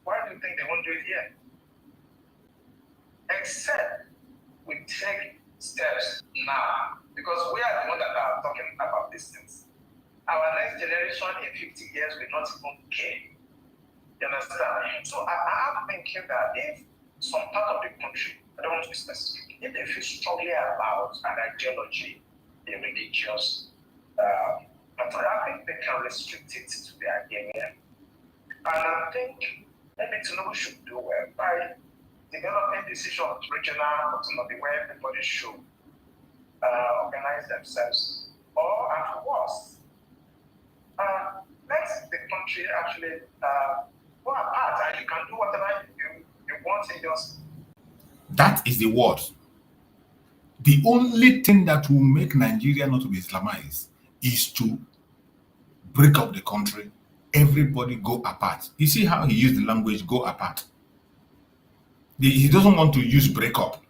Why do you think they won't do it here? Except we take steps now, because we are the ones that are talking about these things. Our next generation in 50 years will not even care. You understand? So I'm thinking that if some part of the country, I don't want to be specific, if they feel strongly about an ideology, a religious, but I think they can restrict it to their area. And I think maybe Tinubu should do well by developing decisions, regional autonomy, where everybody should organize themselves. Or at worst, let the country actually go apart and you can do whatever you want in yours. That is the word. The only thing that will make Nigeria not to be Islamized is to break up the country. Everybody go apart. You see how he used the language go apart. He doesn't want to use break up.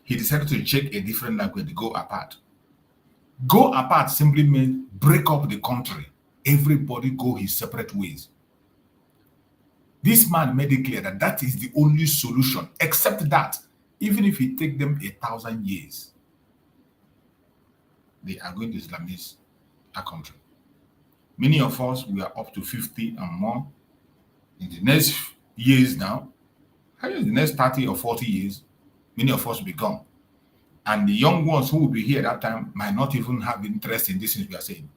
He decided to check a different language, go apart. Go apart simply means break up the country. Everybody go his separate ways. This man made it clear that that is the only solution, except that even if it takes them 1,000 years, they are going to Islamize our country. Many of us, we are up to 50 and more. In the next years now, in the next 30 or 40 years, many of us will be gone. And the young ones who will be here at that time might not even have interest in this thing we are saying.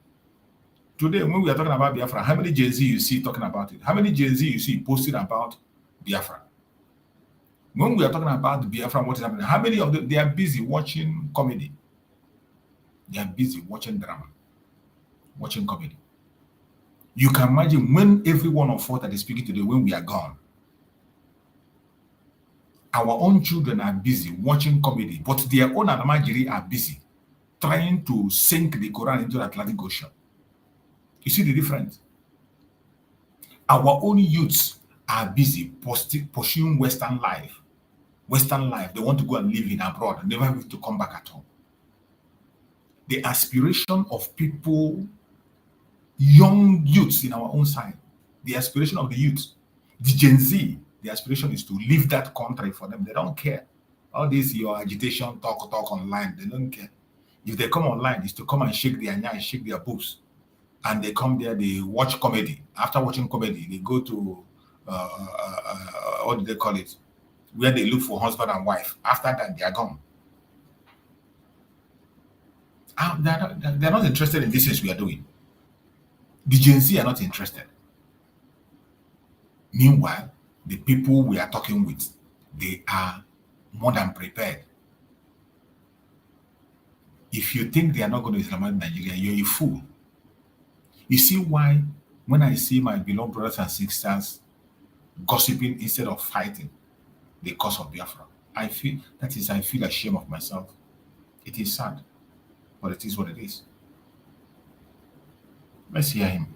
Today, when we are talking about Biafra, how many Gen Z you see talking about it? How many Gen Z you see posting about Biafra? When we are talking about Biafra, what is happening? How many of them, they are busy watching comedy? They are busy watching drama, watching comedy. You can imagine when every one of us that is speaking today, when we are gone, our own children are busy watching comedy, but their own Almajiri are busy trying to sink the Quran into the Atlantic Ocean. You see the difference? Our own youths are busy pursuing Western life. Western life, they want to go and live in abroad and never have to come back at all. The aspiration of people, young youths in our own side, the aspiration of the youth, the Gen Z, the aspiration is to leave that country for them. They don't care. All this, your agitation, talk online, they don't care. If they come online, it's to come and shake their nyai, shake their boobs. And they come there, they watch comedy. After watching comedy, they go to, what do they call it? Where they look for husband and wife. After that, they are gone. They're not interested in this things we are doing. The Gen Z are not interested. Meanwhile, the people we are talking with, they are more than prepared. If you think they are not going to Islamize Nigeria, you're a fool. You see why when I see my beloved brothers and sisters gossiping instead of fighting the cause of Biafra, I feel ashamed of myself. It is sad, but it is what it is. Let's hear him.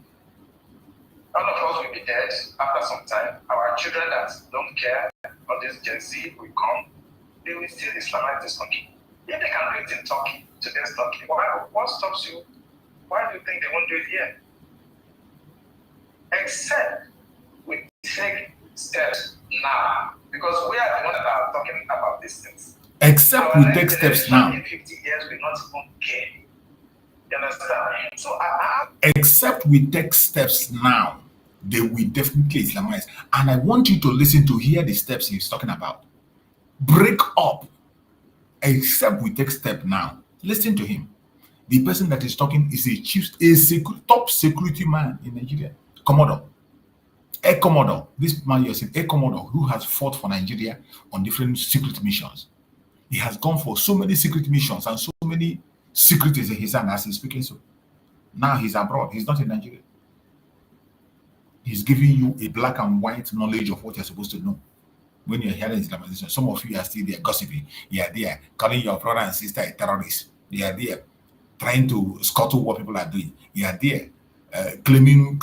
All of us will be dead after some time. Our children that don't care, or this Gen Z will come, they will still Islamize this country. If they can do it in Turkey, today's Turkey, what stops you? Why do you think they won't do it here? Except we take steps now, because we are the ones that are talking about these things. Except we take steps now. In 50 years, we not even care. You understand? So except we take steps now, they will definitely Islamize. And I want you to listen to hear the steps he's talking about. Break up. Except we take step now. Listen to him. The person that is talking is top security man in Nigeria. Commodore. A Commodore. This man you're saying, a Commodore who has fought for Nigeria on different secret missions. He has gone for so many secret missions and so many secrets in his hand as he's speaking. So now he's abroad. He's not in Nigeria. He's giving you a black and white knowledge of what you're supposed to know. When you're hearing Islamization, some of you are still there gossiping. You are there calling your brother and sister a terrorist. You are there trying to scuttle what people are doing. You are there claiming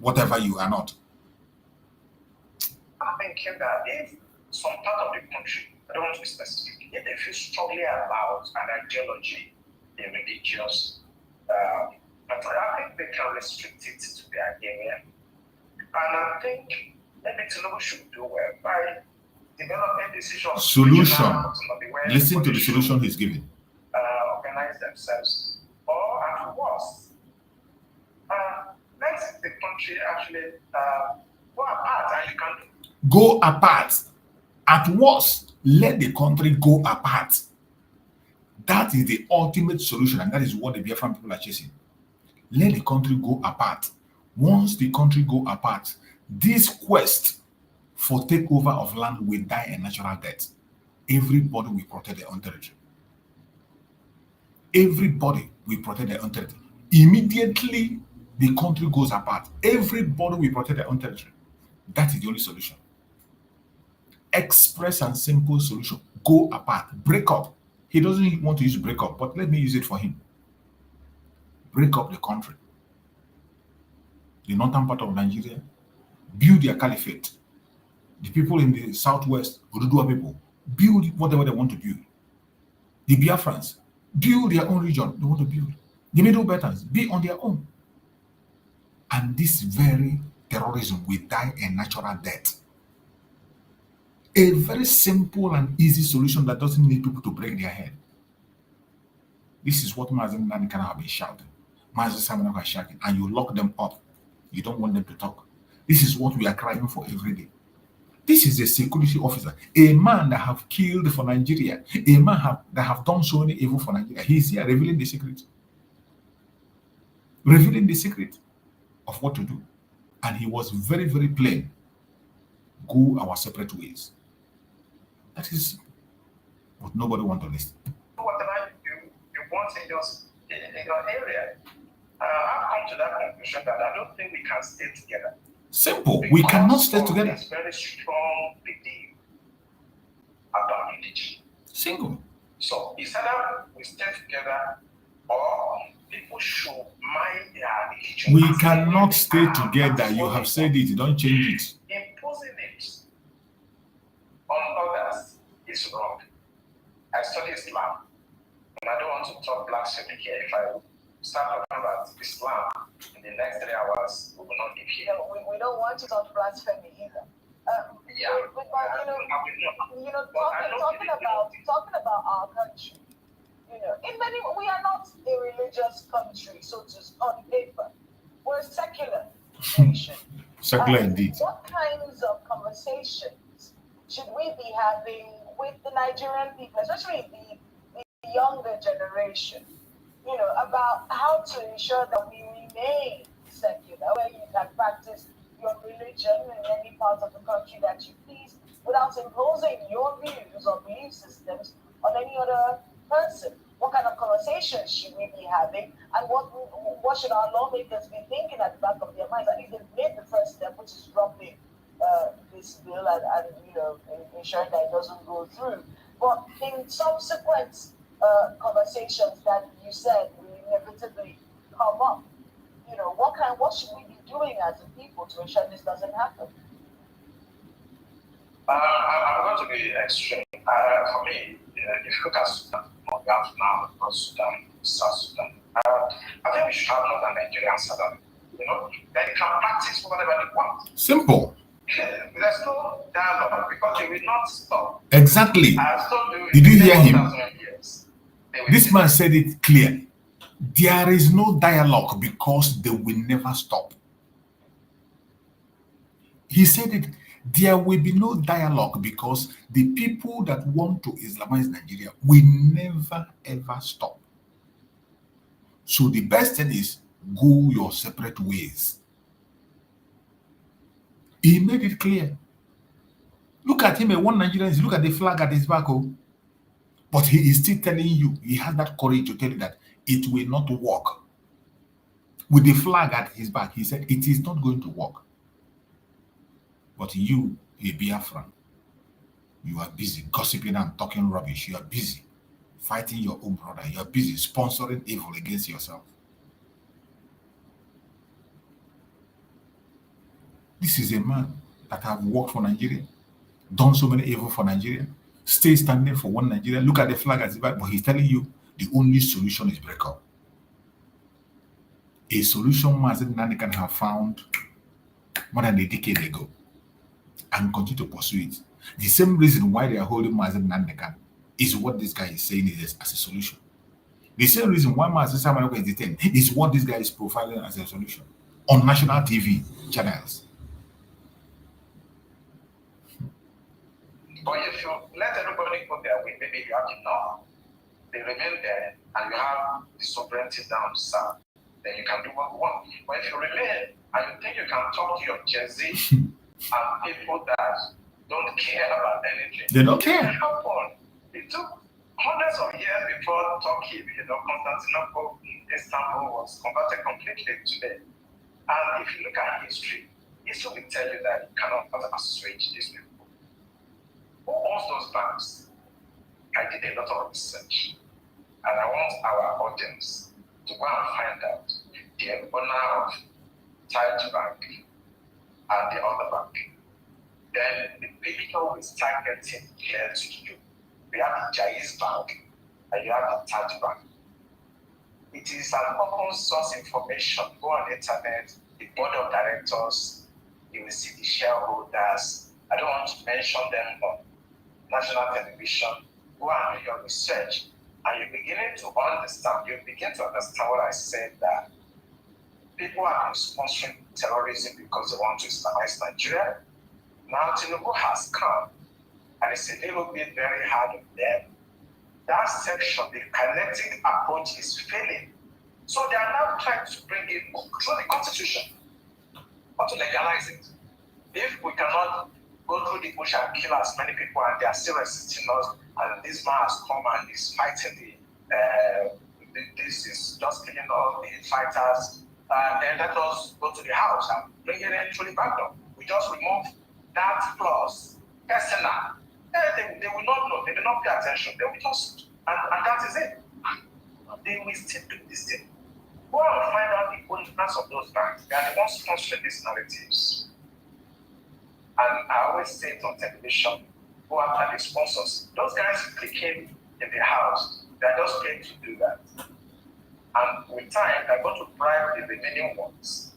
whatever you are not. I'm thinking that if some part of the country, I don't want to be specific, if they feel strongly about an ideology, a religious, but I think they can restrict it to their area. And I think maybe Tinubu should do well by developing decisions. Solution. Listen to the solution he's giving. Organize themselves. Or at worst, let the country actually go apart and you can go apart. At worst, let the country go apart. That is the ultimate solution, and that is what the Biafran people are chasing. Let the country go apart. Once the country go apart, this quest for takeover of land will die a natural death. Everybody will protect their own territory. Everybody will protect their own territory. Immediately, the country goes apart. Everybody will protect their own territory. That is the only solution. Express and simple solution. Go apart. Break up. He doesn't want to use break up, but let me use it for him. Break up the country. The northern part of Nigeria, build their caliphate. The people in the southwest, Oduduwa people, build whatever they want to build. The Biafrans, build their own region they want to build. The Middle Belters, be on their own. And this very terrorism will die a natural death. A very simple and easy solution that doesn't need people to break their head. This is what Mazen Nanikana have been shouting. Mazen Samanaka is shouting, and you lock them up. You don't want them to talk. This is what we are crying for every day. This is a security officer, a man that have killed for Nigeria, a man that have done so many evil for Nigeria. He's here revealing the secret. Revealing the secret of what to do. And he was very, very plain. Go our separate ways. That is what nobody wants to listen. Whatever you want in your area. I've come to that conclusion that I don't think we can stay together. Simple. We cannot stay together. It's very strong belief about religion. Single. So it's either we stay together or people should mind their religion. We cannot stay together. You have said it. Don't change it. Imposing it on others is wrong. I study Islam, and I don't want to talk blasphemy here. If I start talking about Islam in the next 3 hours, we will not be here. We don't want to talk blasphemy either. Talking about our country, in many we are not a religious country, so just on paper, we're a secular nation. Secular indeed. What kinds of conversations should we be having with the Nigerian people, especially the younger generation? About how to ensure that we remain secular, where you can practice your religion in any part of the country that you please, without imposing your views or belief systems on any other person. What kind of conversation conversations should we be having, and what should our lawmakers be thinking at the back of their minds? I think they've made the first step, which is dropping this bill and ensuring that it doesn't go through. But in subsequent conversations that you said will inevitably come up, what should we be doing as a people to ensure this doesn't happen? I'm going to be extreme. For me, if you look at Sudan, now, North Sudan, South Sudan, I think we should have Northern Nigerian Sudan. Then they can practice whatever they want. Simple. There's no dialogue because they will not stop. Exactly. Did you hear him? This man said it clearly. There is no dialogue because they will never stop. He said it. There will be no dialogue because the people that want to Islamize Nigeria will never ever stop. So the best thing is go your separate ways. He made it clear. Look at him, a one Nigerian, look at the flag at his back. Oh. But he is still telling you, he has that courage to tell you that it will not work. With the flag at his back, he said, it is not going to work. But you, a Biafran, you are busy gossiping and talking rubbish. You are busy fighting your own brother. You are busy sponsoring evil against yourself. This is a man that have worked for Nigeria, done so many evil for Nigeria, stay standing for one Nigeria. Look at the flag at his back, but he's telling you the only solution is breakup. A solution Mazen Nani can have found more than a decade ago and continue to pursue it. The same reason why they are holding Mazen Nandekan is what this guy is saying is as a solution. The same reason why Mazen Samaroko is detained is what this guy is profiling as a solution on national TV channels. But if you let everybody go their way, maybe you have to know they remain there and you have the sovereignty down south, then you can do what you want. But if you remain and you think you can talk to your Jersey and people that don't care about anything, they don't care. It took hundreds of years before Turkey, Constantinople, Istanbul was converted completely today. And if you look at history will tell you that you cannot assuage these people. Who owns those banks? I did a lot of research, and I want our audience to go and find out the owner of Taj Bank and the other bank. Then the picture will start getting clear to you. We have the Jaiz Bank and you have the Taj Bank. It is an open source information. Go on the internet, the board of directors, you will see the shareholders. I don't want to mention them on national television. Go and do your research, and you're beginning to understand. You begin to understand what I said, that people are sponsoring terrorism because they want to Islamize Nigeria. Now Tinubu has come, and it's a little bit very hard on them. That section, the kinetic approach is failing. So they are now trying to bring it through the constitution, or to legalize it. If we cannot go through the bush and kill as many people, and they are still resisting us, and this man has come and is fighting this is just killing all the fighters, then let us go to the house and bring it in through the back door. We just remove that clause, personal. They will not know, they will not pay attention, they will just, and that is it. They will still do this thing. Go and find out the owners of those banks. They are the ones sponsoring these narratives. And I always say it on television, go after the sponsors. Those guys clicking in the house, they're just paid to do that. And with time, they're going to bribe the remaining ones,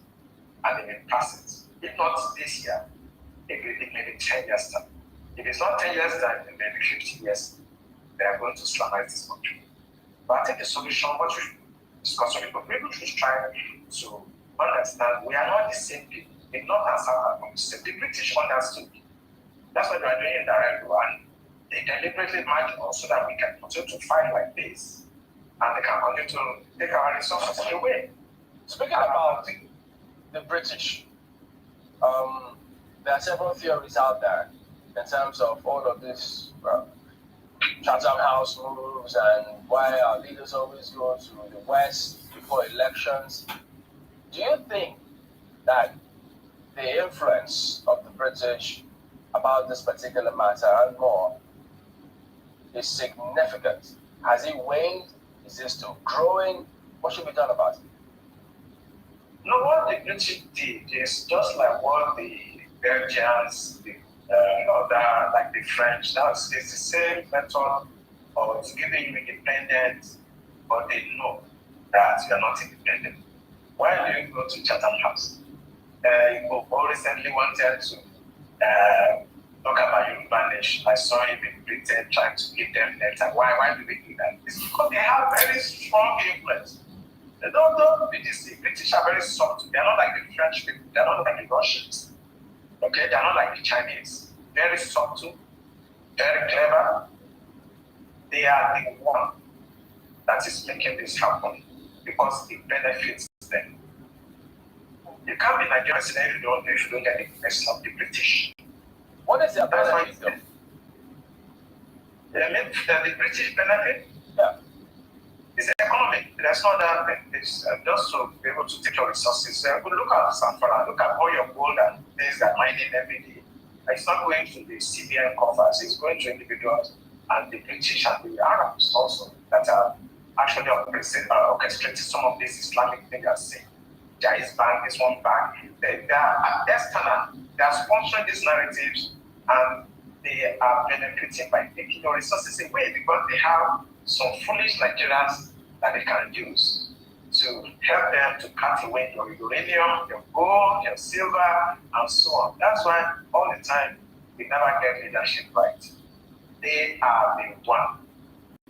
and they may pass it. If not this year, it may be 10 years time. If it's not 10 years time, it may be 50 years. They are going to Islamize this country. But I think the solution, what we should discuss with people, maybe we should try to understand we are not the same people. The North and South are not the same. The British understood. That's what they are doing in Darego, and they deliberately march us so that we can continue to fight like this, and they can continue to take our resources away. Speaking about the British, there are several theories out there in terms of all of this Chatham House moves and why our leaders always go to the West before elections. Do you think that the influence of the British about this particular matter and more is significant? Has it waned? Is it still growing? What should be done about it? No, what the British did is just like what the Belgians, the like the French, it's the same method of giving you independence, but they know that you are not independent. Why do you go to Chatham House? Igbo recently wanted to talk about Yoruba nation. I saw him in Britain trying to give them letter. Why do they do that? It's because they have very strong influence. They don't be deceived. British are very soft. They're not like the French people. They're not like the Russians. Okay, they're not like the Chinese. Very subtle, very clever. They are the one that is making this happen because it benefits them. You can't be Nigerian if you don't get the blessing of the British. What is their benefit though? The British benefit? Yeah. It's economic. There's no other thing. It's just to be able to take your resources. Look at Sanfara, look at all your gold and things that mining every day. It's not going to the CBN coffers, it's going to individuals and the British and the Arabs also that are actually orchestrating some of these Islamic things you are seeing. Jais Bank is one bank. They are external. They are sponsoring these narratives and they are benefiting by taking your resources away because they have some foolish Nigerians that they can use to help them to cut away your uranium, your gold, your silver, and so on. That's why all the time we never get leadership right. They are the one.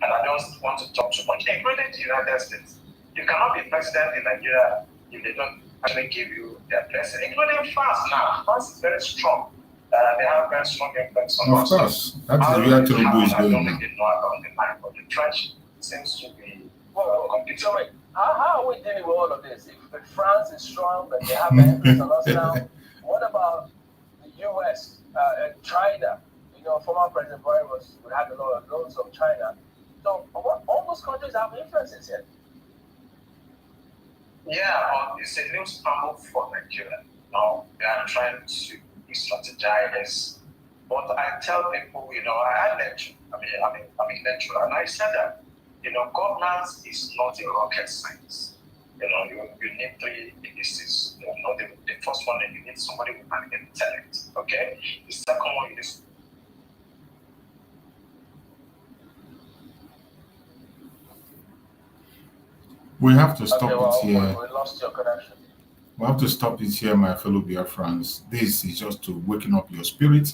And I don't want to talk too much, including the United States. You cannot be president in Nigeria if they don't actually give you their blessing, including France now. France is very strong. They have very strong influence on us. Of course, that's the real Tinubu is I don't going think they know about the line, but the French seems to be completely. So wait, how are we dealing with all of this? If France is strong, but they have influence on us now, what about the US and China? Former President Buhari would have a lot of loans of China. So all those countries have influences here. Yeah, it's a new scramble for Nigeria. Now they are trying to strategize. But I tell people, I lecture. I'm a lecturer, and I said that, governance is not a rocket science. You need three indices. The first one, you need somebody with an intellect. Okay. The second one, you need. We have to stop it here. We lost your connection. We have to stop it here, my fellow Biafrans. This is just to waken up your spirit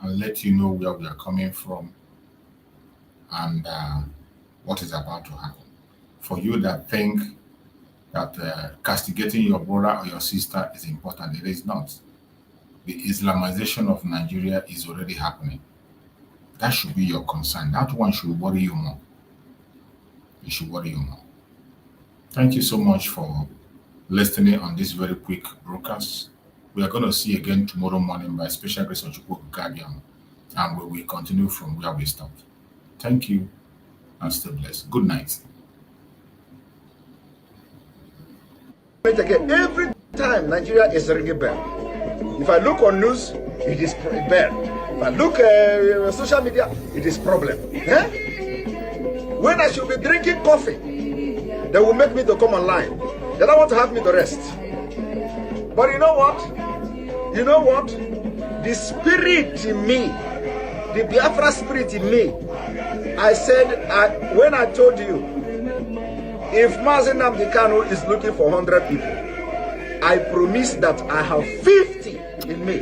and let you know where we are coming from and what is about to happen. For you that think that castigating your brother or your sister is important, it is not. The Islamization of Nigeria is already happening. That should be your concern. That one should worry you more. It should worry you more. Thank you so much for listening on this very quick broadcast. We are going to see you again tomorrow morning by special grace of Chukwu Gagiam, and we will continue from where we stopped. Thank you and stay blessed. Good night. Every time Nigeria is ringing bell. If I look on news, it is bell. If I look at social media, it is problem. When I should be drinking coffee, they will make me to come online. They don't want to have me to rest. But you know what? The spirit in me, the Biafra spirit in me, I said, when I told you, if Mazi Nnamdi Kanu is looking for 100 people, I promise that I have 50 in me.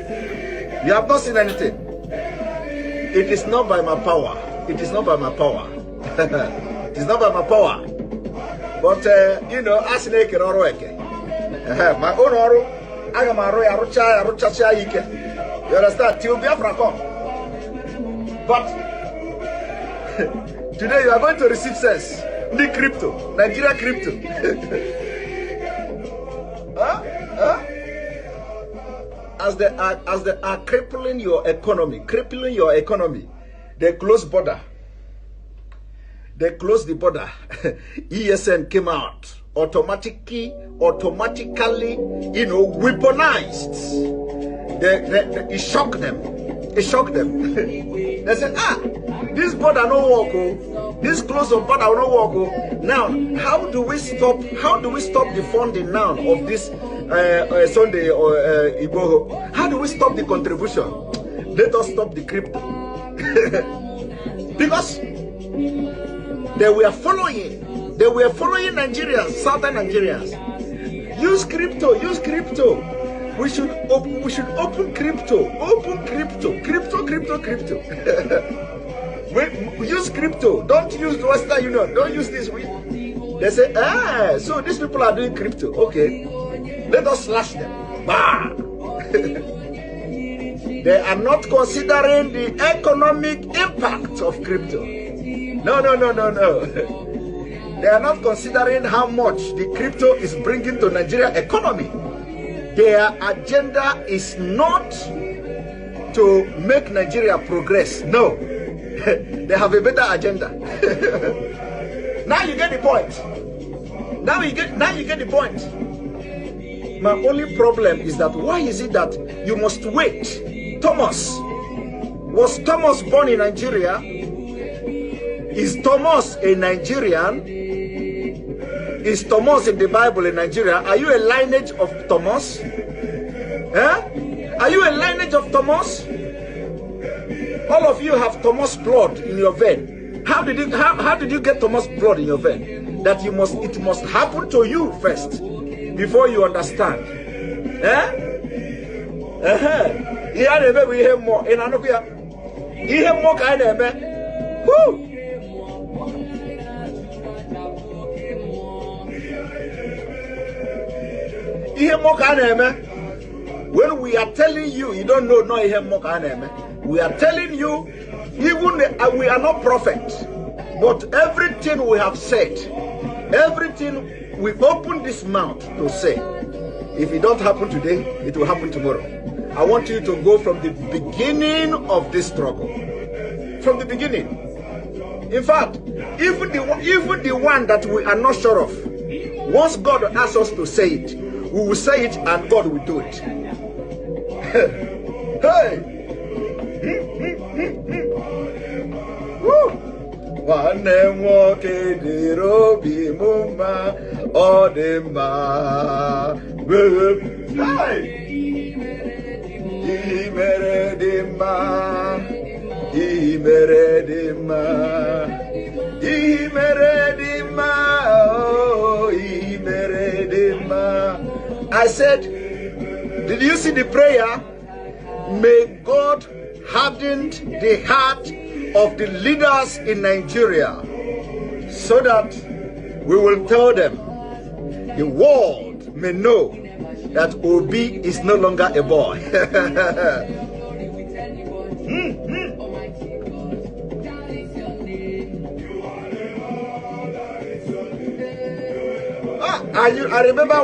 You have not seen anything. It is not by my power. It is not by my power. It is not by my power. But, as an eke oro eke. My own oro, I am a roy, arucha ike. You understand? Till Biafra come. But, today you are going to receive sense. The crypto, Nigeria crypto. As they are crippling your economy, they close border. they closed the border. ESN came out, automatically, weaponized. It shocked them. It shocked them. They said, this border no work, oh. This close of border no work, oh. Now, how do we stop the funding now of this Sunday or Igbo? How do we stop the contribution? Let us stop the crypto. Because they were following Nigerians, southern Nigerians. Use crypto. We should open crypto. We use crypto. Don't use the Western Union. Don't use this. They say, so these people are doing crypto. Okay, let us slash them. Bah! They are not considering the economic impact of crypto. No. They are not considering how much the crypto is bringing to Nigeria economy. Their agenda is not to make Nigeria progress. No. They have a better agenda. Now you get the point. Now you get the point. My only problem is that why is it that you must wait? Was Thomas born in Nigeria? Is Thomas a Nigerian? Is Thomas in the Bible in Nigeria? Are you a lineage of Thomas? Are you a lineage of Thomas? All of you have Thomas blood in your vein. How did you get Thomas blood in your vein? That it must happen to you first before you understand. We hear more in Anokia. You hear more kind of man. Woo! When we are telling you, you don't know, we are telling you, even we are not prophets, but everything we have said, everything we open this mouth to say, if it don't happen today, it will happen tomorrow. I want you to go from the beginning of this struggle. From the beginning. In fact, even the one that we are not sure of, once God asks us to say it, we will say it and God will do it. Hey! Woo! I said, did you see the prayer? May God harden the heart of the leaders in Nigeria so that we will tell them, the world may know that Obi is no longer a boy. I remember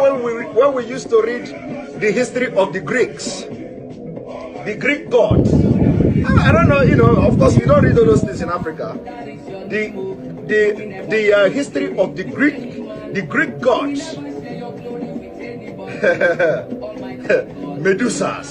when we used to read the history of the Greeks, the Greek god. I don't know, of course we don't read all those things in Africa. The history of the Greek gods. Medusa.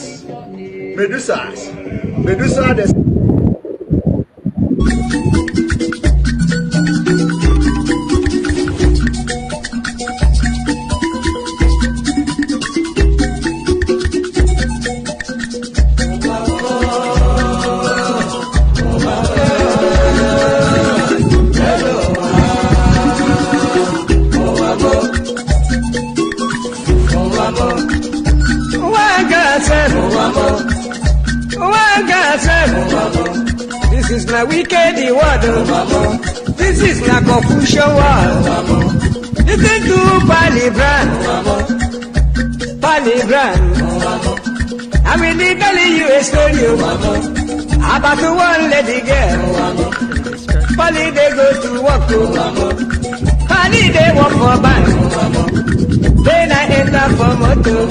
This is my wicked word. This is my confusion word. Listen to Palibran. I'm really telling you a story about one lady girl. Pali they go to work. Pali they work for bank. Then I enter for motor.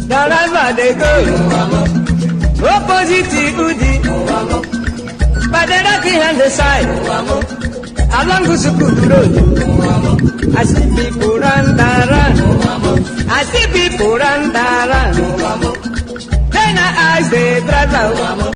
The driver they go. Opposite Udi. on the side. Along the school road, I see people run, I see people run, Then I ask the driver,